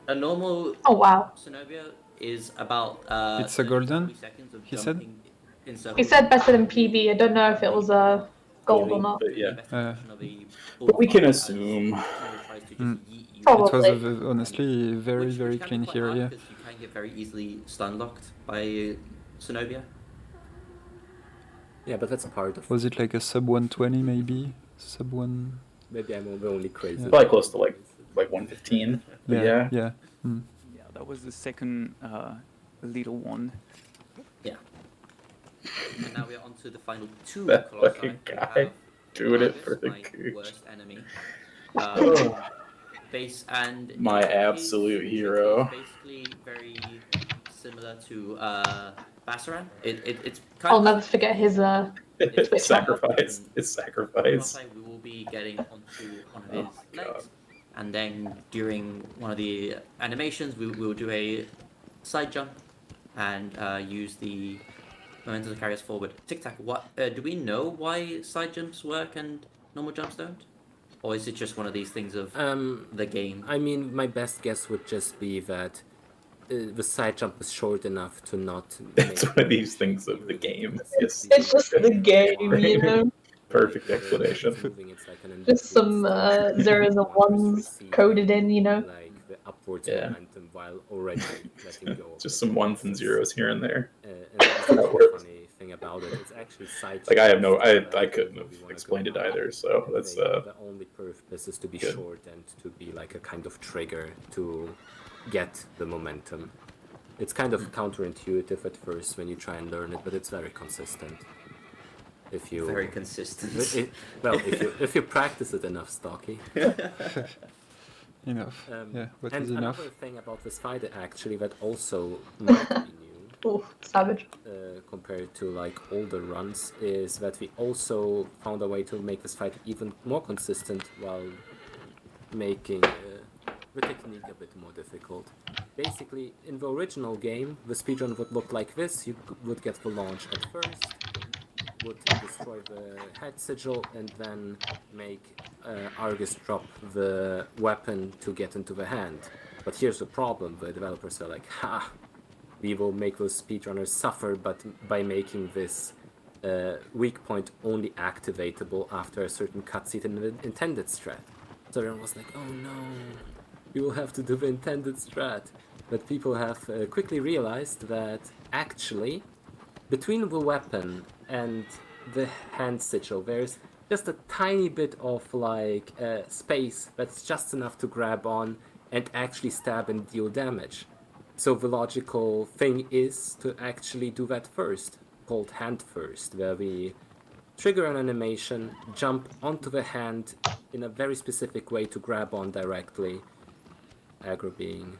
A normal Oh wow. Zenobia is about It's a golden, 40 seconds of he said? jumping in circles. He said better than PB. I don't know if it was a gold or not. But yeah, But we can assume. It was Probably. honestly very, very clean here, yeah. Because you can get very easily stun locked by Zenobia. Yeah, but that's part of. Was it like a sub 120 maybe? Sub 1... Maybe I'm the only crazy. Yeah. Probably close to like 115. But yeah. Yeah. Mm. Yeah, that was the second little one. Yeah. And now we're on to the final two That Colossi. fucking We guy have doing it Argus, for the my gooch. worst enemy. Ugh. Base and My it is- absolute hero. It's basically very similar to Bassaran. It's kind I'll of never forget his It's sacrifice. It's sacrifice. Colossi, we will be getting onto one of his Oh my God. legs, and then during one of the animations, we will do a side jump and use the momentum to carry us forward. Tic Tac, what do we know why side jumps work and normal jumps don't? Or is it just one of these things of the game? I mean, my best guess would just be that the side jump is short enough to not. It's make one of these things of the game. Yes. It's just the game, you know. Perfect explanation. It's like an Just some inbuilt zeros and ones coded in, you know. like the upwards Yeah. momentum while already letting go. of Just it. some ones and zeros here and there. And that's the That works. funny thing about it. It's actually side. Like I have no, jumps, I uh, couldn't we have wanna explained it go either. So that's the only purpose is to be good. short and to be like a kind of trigger to get the momentum. It's kind of counterintuitive at first when you try and learn it, but it's very consistent. If you Very consistent. if you practice it enough, Stocky. Enough. Yeah, what and is enough? another thing about this fight actually that also might be new Oh, savage. compared to like older runs is that we also found a way to make this fight even more consistent while making the technique a bit more difficult. Basically, in the original game, the speedrun would look like this. You would get the launch at first, would destroy the head sigil, and then make Argus drop the weapon to get into the hand. But here's the problem, the developers are like, ha! We will make those speedrunners suffer, but by making this weak point only activatable after a certain cutscene in the intended strat. So everyone was like, oh no, we will have to do the intended strat. But people have quickly realized that actually, between the weapon and the hand sigil, there's just a tiny bit of like space that's just enough to grab on and actually stab and deal damage. So the logical thing is to actually do that first, called hand first, where we trigger an animation, jump onto the hand in a very specific way to grab on directly. Aggro being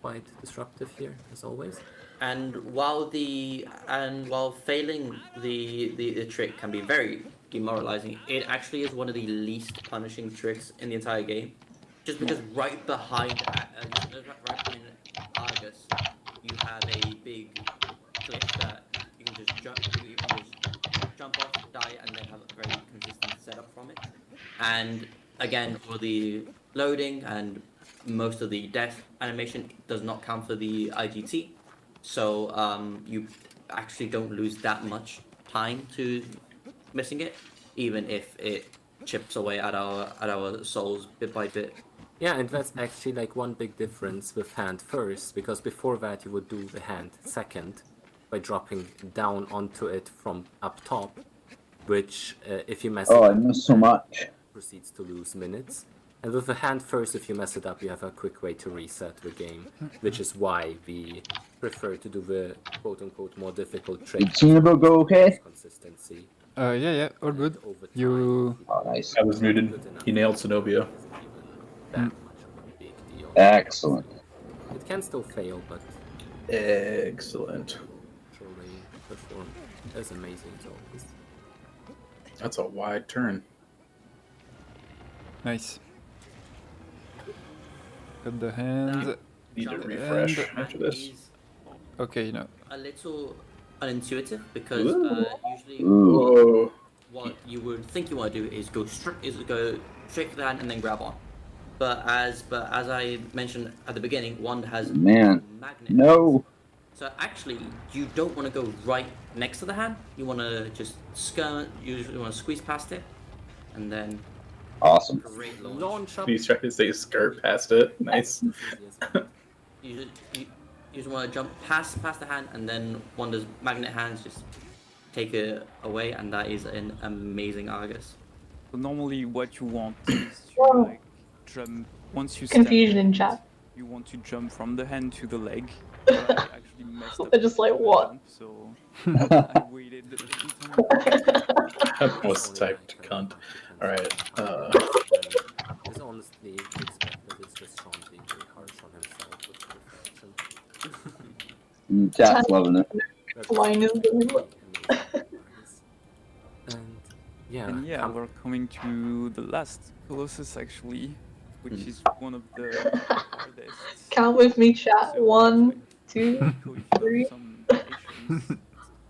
quite disruptive here, as always. And while failing the trick can be very demoralizing, it actually is one of the least punishing tricks in the entire game. Just because right behind Argus, you have a big cliff that you can you can just jump off, die, and then have a very consistent setup from it. And again, for the loading and most of the death animation does not count for the IGT, so you actually don't lose that much time to missing it, even if it chips away at our souls bit by bit. Yeah, and that's actually like one big difference with hand first, because before that you would do the hand second by dropping down onto it from up top, which if you mess it Oh, I up, miss so much. proceeds to lose minutes. And with the hand first, if you mess it up, you have a quick way to reset the game, which is why we prefer to do the quote-unquote more difficult trick. Did Cinnabon go okay? Consistency. Yeah, all good. Over time, You... Oh, nice. I was muted. He nailed Zenobia. that much of a big deal. Excellent. It can still fail, but Excellent. truly perform as amazing as always. That's a wide turn. Nice. Got the hand. Need to Jump refresh and- after this. is Okay, no. a little unintuitive because Ooh. usually Whoa. what you would think you want to do is go straight for the hand and then grab on. But as I mentioned at the beginning, one has Man. magnet. No. So actually, you don't want to go right next to the hand. You want to just skirt. You usually want to squeeze past it, and then Awesome. great launch. Launch up. He's trying to say skirt past it. Nice. You just want to jump past the hand, and then one of those magnet hands just take it away, and that is an amazing Argus. So normally what you want is to like jump once you stand, Confusion in chat. you want to jump from the hand to the leg. But I actually messed up. They're just like, the what? jump, so I waited a bit. Most typed cunt. Alright. Is honestly expected. It's just Sean being very harsh on himself with perfection. Chat's loving it. Line is doing what? And yeah, And yeah, we're coming to the last Colossus actually, which is one of the hardest. Count with me, chat. So, 1, 2. Nico, if you have 3. some patience, it's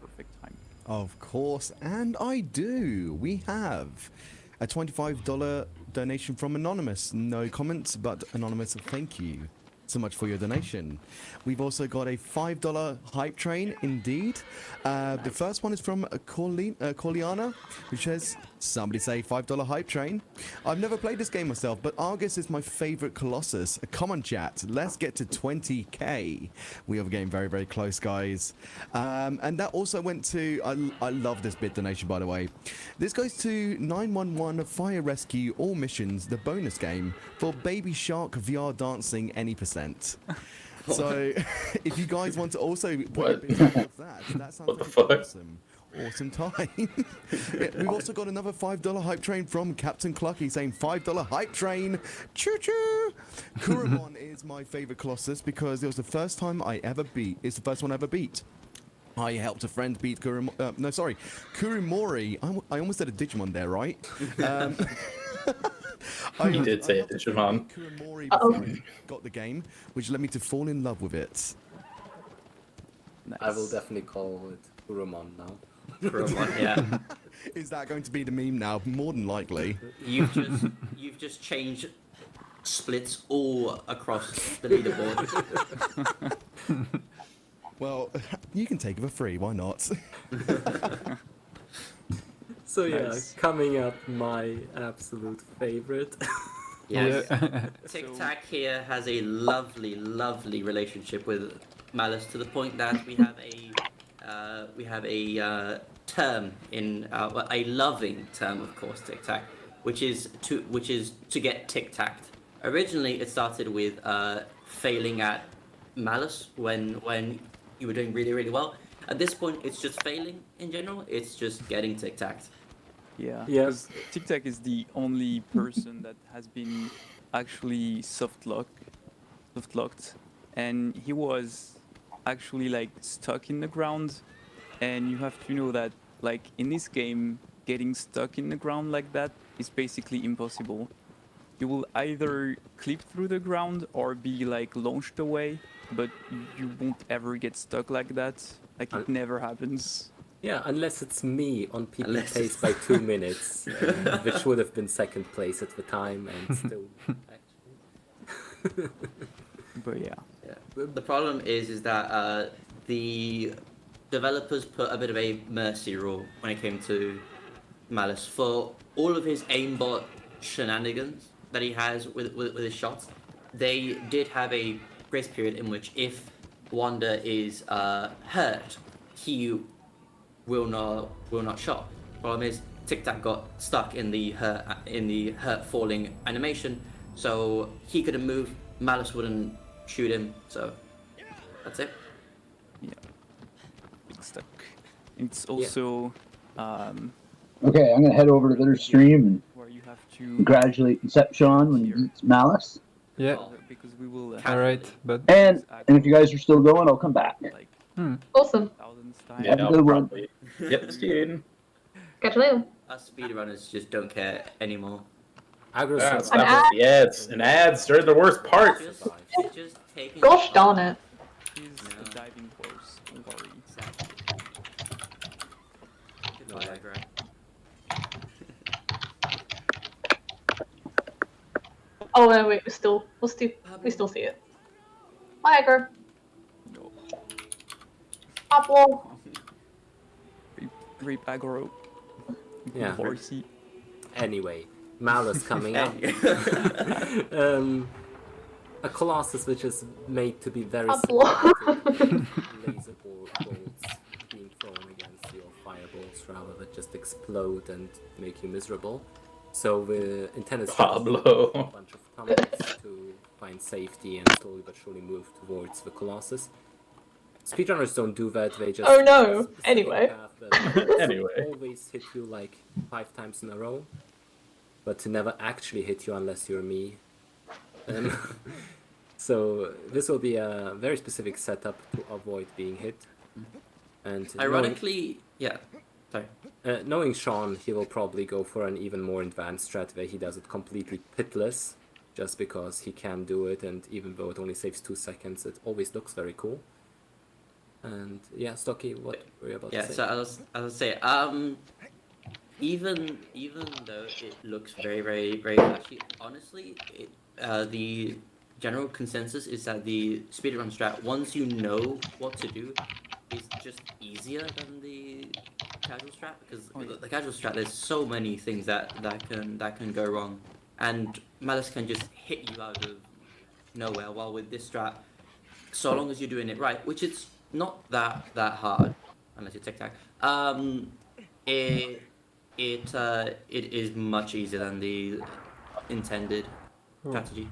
perfect time. Of course, and I do. We have a $25 donation from Anonymous. No comments, but Anonymous, thank you so much for your donation. We've also got a $5 hype train, indeed. The first one is from Corliana, who says, somebody say $5 hype train. I've never played this game myself, but Argus is my favorite Colossus. Come on, chat. Let's get to 20k. We are getting very, very close, guys. And that also went to, I love this bid donation, by the way. This goes to 911 Fire Rescue All Missions, the bonus game for Baby Shark VR dancing any percent. So, if you guys want to also put a bit towards that sounds What the like fuck? an awesome time. Yeah, we've also got another $5 hype train from Captain Clucky saying $5 hype train. Choo choo. Kurumon is my favorite Colossus because it was the first time I ever beat. It's the first one I ever beat. I helped a friend beat Kurumori. I almost said a Digimon there, right? He did say it, Digimon. Kurumori before I got the game, which led me to fall in love with it. Nice. I will definitely call it Urumon now. Yeah. Is that going to be the meme now? More than likely. You've just changed splits all across the leaderboard. Well, you can take it for free. Why not? So yeah, Nice. coming up, my absolute favorite. Yes. Yeah. Tic Tac here has a lovely, lovely relationship with Malice to the point that we have a term in a loving term, of course, Tic Tac, which is to get Tic Tacked. Originally, it started with failing at Malice when you were doing really, really well. At this point, it's just failing in general. It's just getting Tic Tacked. Yeah, Yeah. because Tic Tac is the only person that has been actually soft locked, and he was actually like stuck in the ground. And you have to know that, like in this game, getting stuck in the ground like that is basically impossible. You will either clip through the ground or be like launched away, but you won't ever get stuck like that. Like it never happens. Yeah, unless it's me on PP Unless pace by 2 minutes, which would have been second place at the time, and still actually. But yeah. The problem is that the developers put a bit of a mercy rule when it came to Malice for all of his aimbot shenanigans that he has with his shots. They did have a grace period in which if Wanda is hurt, he will not shot. Problem is, Tic Tac got stuck in the hurt falling animation, so he couldn't move. Malice wouldn't shoot him, so that's it. Yeah. It's stuck. It's also Okay, I'm gonna head over to their stream and where you have to congratulate IncepSean when he beats Malice. Yeah. because we will All right, but And if you guys are still going, I'll come back. like Awesome. thousands times. Yeah, Have a good one. probably. Yep, Steven. Catch you later. Us speedrunners just don't care anymore. Aggro That's survive. not the ads. And ads, they're the worst part. Just taking. Gosh darn it. Is a diving course. Don't worry. Goodbye, Aggro. Oh no, wait, we still see it. Hi, Aggro. No. Apple. Rape aggro. Yeah. Horsey. Anyway, Malice coming up. A Colossus which is made to be very Apple. sensitive to laser bolts being thrown against your fireballs rather than just explode and make you miserable. So the intent is to Pablo. a bunch of tunnels to find safety and slowly but surely move towards the Colossus. Speedrunners don't do that, they just... Oh no. specific Anyway. path that Anyway. always hit you like 5 times in a row, but to never actually hit you unless you're me. So this will be a very specific setup to avoid being hit. And Ironically, yeah. Sorry. knowing Sean, he will probably go for an even more advanced strat where he does it completely pitless, just because he can do it, and even though it only saves 2 seconds, it always looks very cool. And yeah, Stocky, what were you about to say? Yeah, so I was say, even though it looks very, very, very flashy, honestly, the general consensus is that the speedrun strat, once you know what to do, is just easier than the casual strat, because the casual strat, there's so many things that can go wrong, and Malice can just hit you out of nowhere. While with this strat, so long as you're doing it right, which it's not that hard, unless you're Tic Tac, it is much easier than the intended strategy.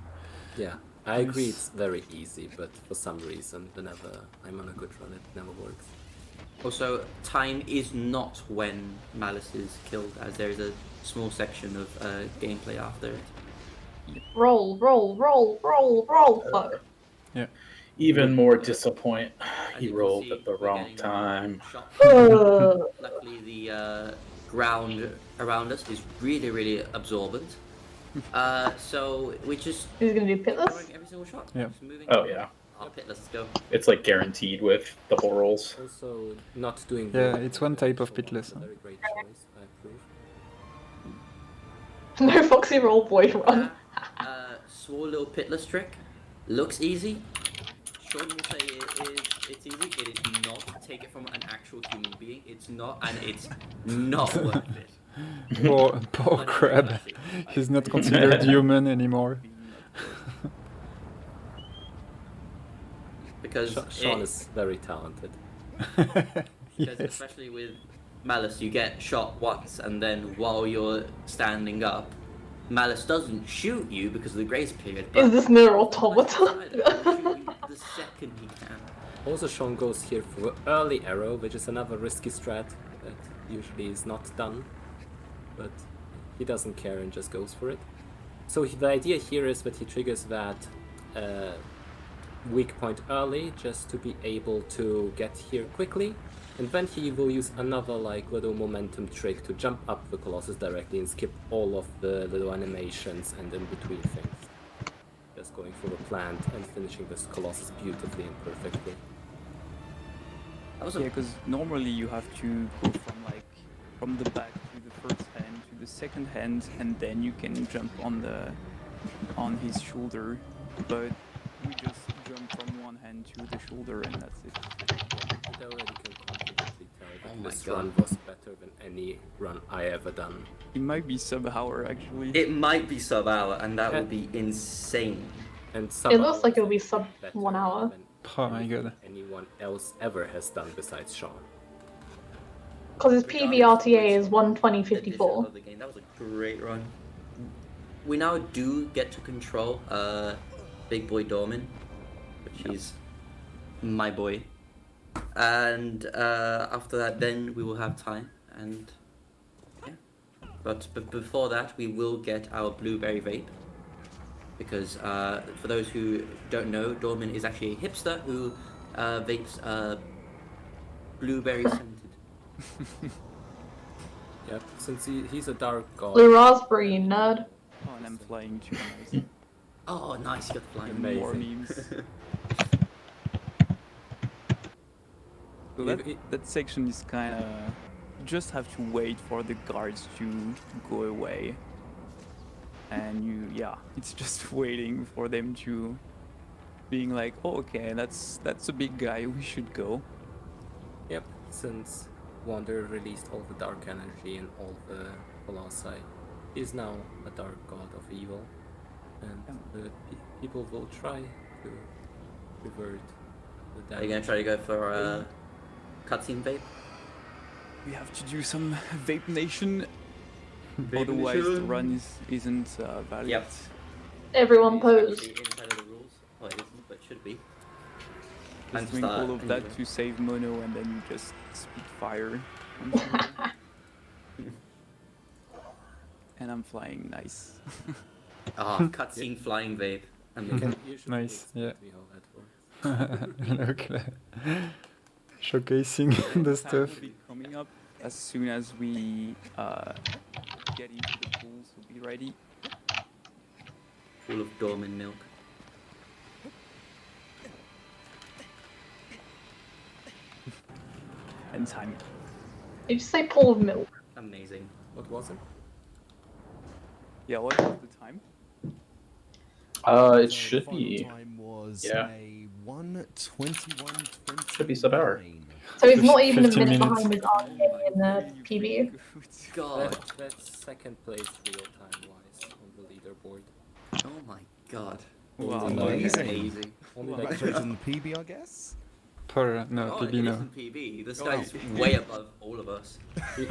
Yeah, I agree it's very easy, but for some reason, whenever I'm on a good run, it never works. Also, time is not when Malice is killed, as there is a small section of gameplay after it. Roll. Fuck. yeah. Even more disappoint. As He you can rolled see, at the we're wrong getting time. shot. Ugh. Luckily, the ground around us is really, really absorbent. So we just Who's gonna do pitless? throwing every single shot. Yeah. Just moving. Oh yeah. Pitless, let's go. It's like guaranteed with double rolls. Also, not doing Yeah, the- it's one type of so pitless, a huh? very great choice, I approve. No Foxy roll boy run. Small little pitless trick. Looks easy. Sean will say it's easy. It is not. Take it from an actual human being. It's not, and it's not worth it. Poor crab. He's not considered human anymore. Because Sean is very talented. because Yes. especially with Malice, you get shot once, and then while you're standing up, Malice doesn't shoot you because of the grace period. Is this near automata? The second he can. Also, Sean goes here for early arrow, which is another risky strat that usually is not done, but he doesn't care and just goes for it. So the idea here is that he triggers that weak point early just to be able to get here quickly, and then he will use another like little momentum trick to jump up the Colossus directly and skip all of the little animations and in between things. Just going for the plant and finishing this Colossus beautifully and perfectly. That was Yeah, because normally you have to go from the back to the first hand to the second hand, and then you can jump on his shoulder. But we just jump from one hand to the shoulder, and that's it. I already can confidently tell that Oh my this God. run was better than any run I ever done. It might be sub-hour actually. It might be sub-hour, and that would be insane. And It looks like it'll be sub 1 hour. Oh my god. Anyone else ever has done besides Sean. Because his PBRTA is 120.54. Edition of the game. That was a great run. We now do get to control Big Boy Dorman, which is my boy. And after that, then we will have time. And yeah. But before that, we will get our blueberry vape. Because for those who don't know, Dorman is actually a hipster who vapes blueberry scented. Yep, since he's a dark god. Blue raspberry, you nerd. Oh, and I'm flying too. Nice. Oh, nice, you got the flying. Amazing. More memes. So that section is kind of just have to wait for the guards to go away, and it's just waiting for them to being like, oh, okay, that's a big guy, we should go. Yep, since Wander released all the dark energy and all the Colossi, is now a dark god of evil, and the people will try to revert the Are you gonna try to go for cutscene vape? We have to do some Vape Nation, otherwise the run isn't valid. Yep. Everyone It's pose. actually inside of the rules. Well, it isn't, but it should be. Just And doing start all of that anyway. to save mono, and then you just spit fire. And I'm flying nice. Ah, cutscene flying vape. Amazing. You should Nice, explain yeah. to me how that works. Look, showcasing the Time stuff. will be coming up as soon as we get into the pool, so be ready. Full of Dorman milk. And time. Did you say pool of milk? Amazing. What was it? Yeah, what was the time? It should Final be. time was Yeah. a 1:21.29. Should be sub-hour. So he's not even a 15 minute minutes. behind his RTA in the PB. God. That's second place real time wise on the leaderboard. Oh my god. Wow. Amazing. Amazing. Only like Congratulations on the PB, I guess. No, Oh, PB it no. isn't PB. This guy's way above all of us.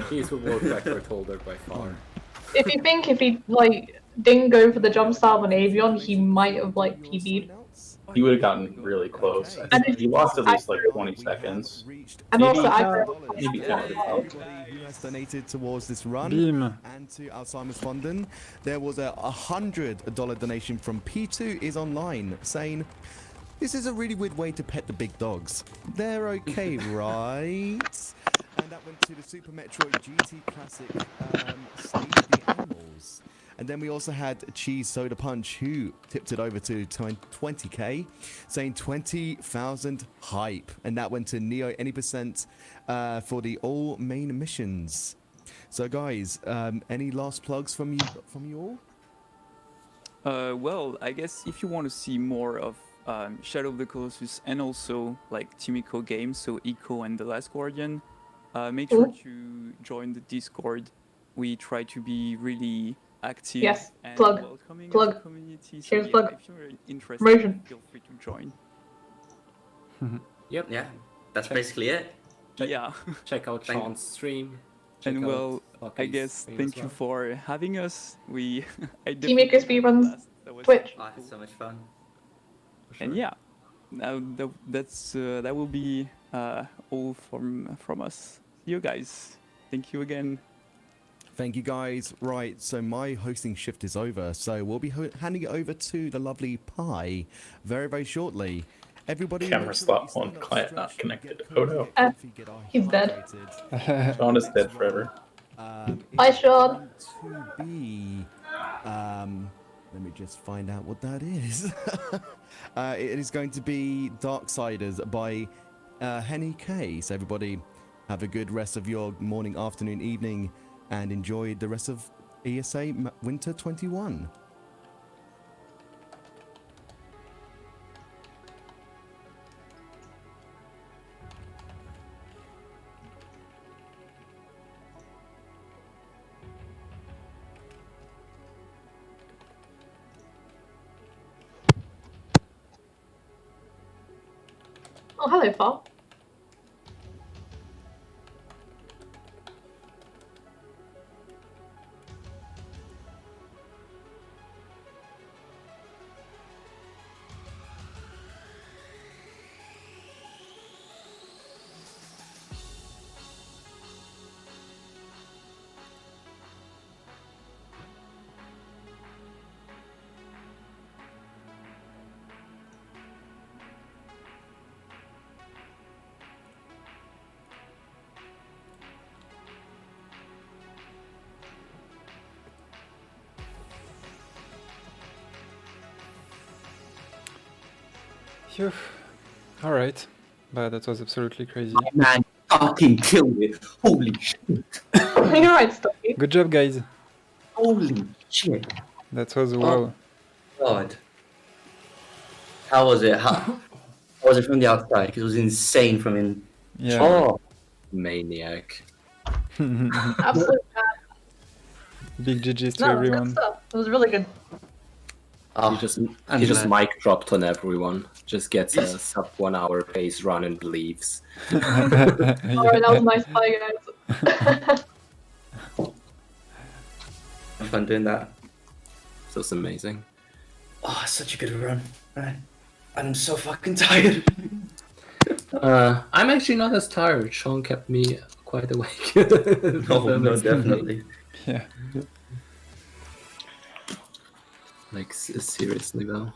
he's the world record holder by far. If you think if he didn't go for the jump start on Avion, he might have PB'd. He would have gotten really close. I And think he lost at least like 20 seconds. And also, Maybe I maybe 10 at the top. Everybody who has donated towards this run Beam. and to Alzheimer's Fonden, there was a $100 donation from P2 is online saying, "This is a really weird way to pet the big dogs. They're okay, right?" And that went to the Super Metroid GT Classic Save the Animals. And then we also had Cheese Soda Punch, who tipped it over to 20k, saying 20,000 hype. And that went to Neo Any Percent for the all main missions. So guys, any last plugs from you all? Well, I guess if you want to see more of Shadow of the Colossus and also like Team Eco games, so Eco and The Last Guardian, make sure to join the Discord. We try to be really active Yes, and plug, welcoming plug. as a community. So Here's yeah, plug. if you're interested, Promotion. feel free to join. Yep. Yeah, that's basically it. Yeah. Check out Thank- Sean's stream. Check And out well, I Bucky's guess stream thank as you well. for having us. I Team Maker definitely had a speedruns, blast. That was Twitch. Ah, it's so much fun. For And sure. yeah, now that will be all from us. See you guys. Thank you again. Thank you guys. Right, so my hosting shift is over, so we'll be handing it over to the lovely Pi very, very shortly. Everybody, Camera make sure slot that you stand one, up, client not stretch, connected. get Oh, no. comfy, get our He's dead. hydrated. Sean is dead forever. Bye, It's Sean. going to be, let me just find out what that is. It is going to be Darksiders by Henny K. So everybody have a good rest of your morning, afternoon, evening, and enjoy the rest of ESA Winter 21. Oh, hello, Paul. Phew. All right, but that was absolutely crazy. Man, fucking killed it. Holy shit. You're right, Stocky. Good job, guys. Holy shit. That was wow. God. How was it? How was it from the outside? Because it was insane from in. Yeah. Oh, Maniac. Absolutely. Big GGs to No, everyone. good stuff. It was really good. He just mic dropped on everyone. Just gets a sub 1 hour pace run and leaves. Alright, that was nice. Bye, guys. fun doing that. So it's amazing. Oh, such a good run. I'm so fucking tired. I'm actually not as tired. Sean kept me quite awake. No, definitely. Yeah. Like, seriously though.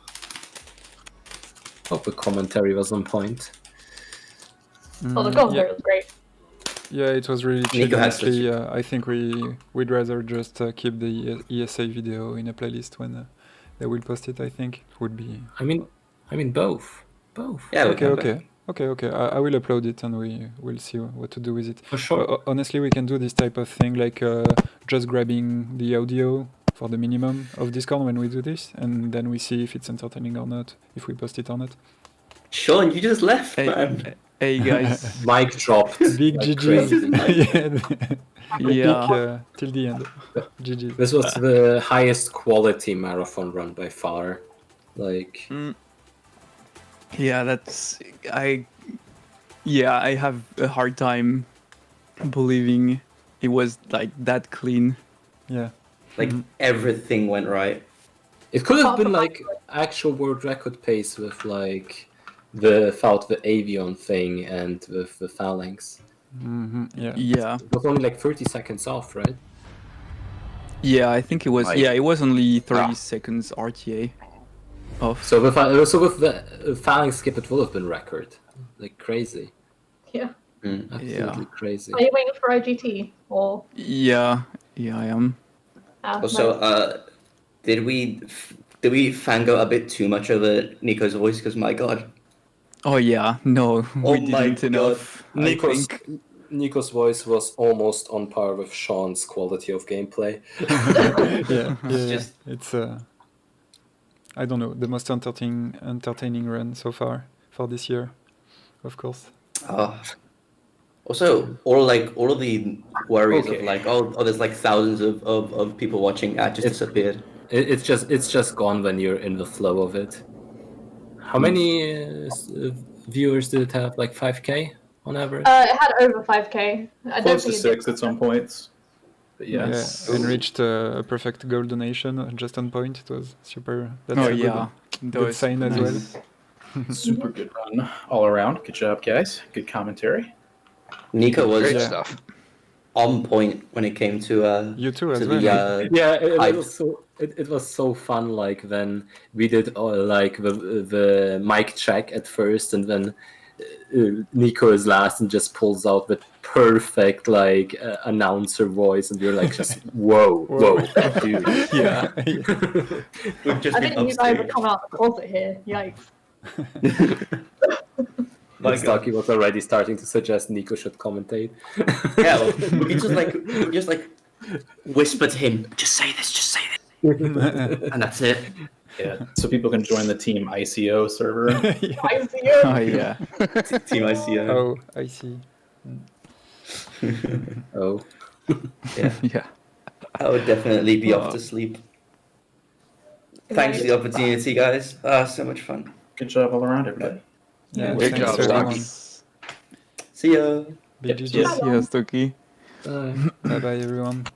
Hope the commentary was on point. Oh, the commentary was great. Yeah, it was really chill. Nico has Honestly, I think we'd rather just keep the ESA video in a playlist when they will post it. I think it would be. I mean both. Yeah. Okay. I will upload it and we'll see what to do with it. For sure. Honestly, we can do this type of thing, like just grabbing the audio for the minimum of Discord when we do this, and then we see if it's entertaining or not, if we post it or not. Sean, you just left, man. Hey guys. Mic dropped. Big like GGs. Yeah. Till the end. GG. This was the highest quality marathon run by far. Like, Yeah, I have a hard time believing it was like that clean. Yeah. Like everything went right. it could have been like actual world record pace with like without the avion thing and with the phalanx. Yeah. Yeah. It was only like 30 seconds off, right? Yeah, I think it was. Like- Yeah, it was only 30 seconds RTA off. So with the phalanx skip, it would have been record. Like crazy. Yeah. Absolutely crazy. Are you waiting for IGT or? Yeah, I am. Also, did we fangirl a bit too much over Nico's voice? Because my god. Oh yeah, no, Oh we my didn't enough. I think. Nico's voice was almost on par with Sean's quality of gameplay. It's I don't know, the most entertaining run so far for this year, of course. Also, all of the worries of like, there's like thousands of people watching just disappeared. It's just gone when you're in the flow of it. How many viewers did it have? Like 5K on average? It had over 5K. I don't Close to think it 6 did. at some points. But yes. Yeah, and reached a perfect goal donation just on point. It was super. That's Oh a yeah, good sign as well. Super good run all around. Good job, guys. Good commentary. Nico was Great stuff. on point when it came to You too as to well. It was so fun. Like when we did like the mic check at first, and then Nico is last and just pulls out the perfect like announcer voice, and you're like just whoa, dude. yeah. We've just I been didn't you guys would upstaged. come out of the closet here. Yikes. My But Stocky was already starting to suggest Nico should commentate. Yeah, well, we can just like whisper to him, just say this, and that's it. Yeah, so people can join the team ICO server. Oh yeah. Team ICO. Oh, I see. Oh. Yeah, Yeah. I would definitely be off to sleep. Thanks for the opportunity, guys. So much fun. Good job all around, everybody. Yeah, Great thanks job, everyone. Stocky. See ya. Big Yep, GGs. See ya, Stocky. Bye. Bye bye everyone.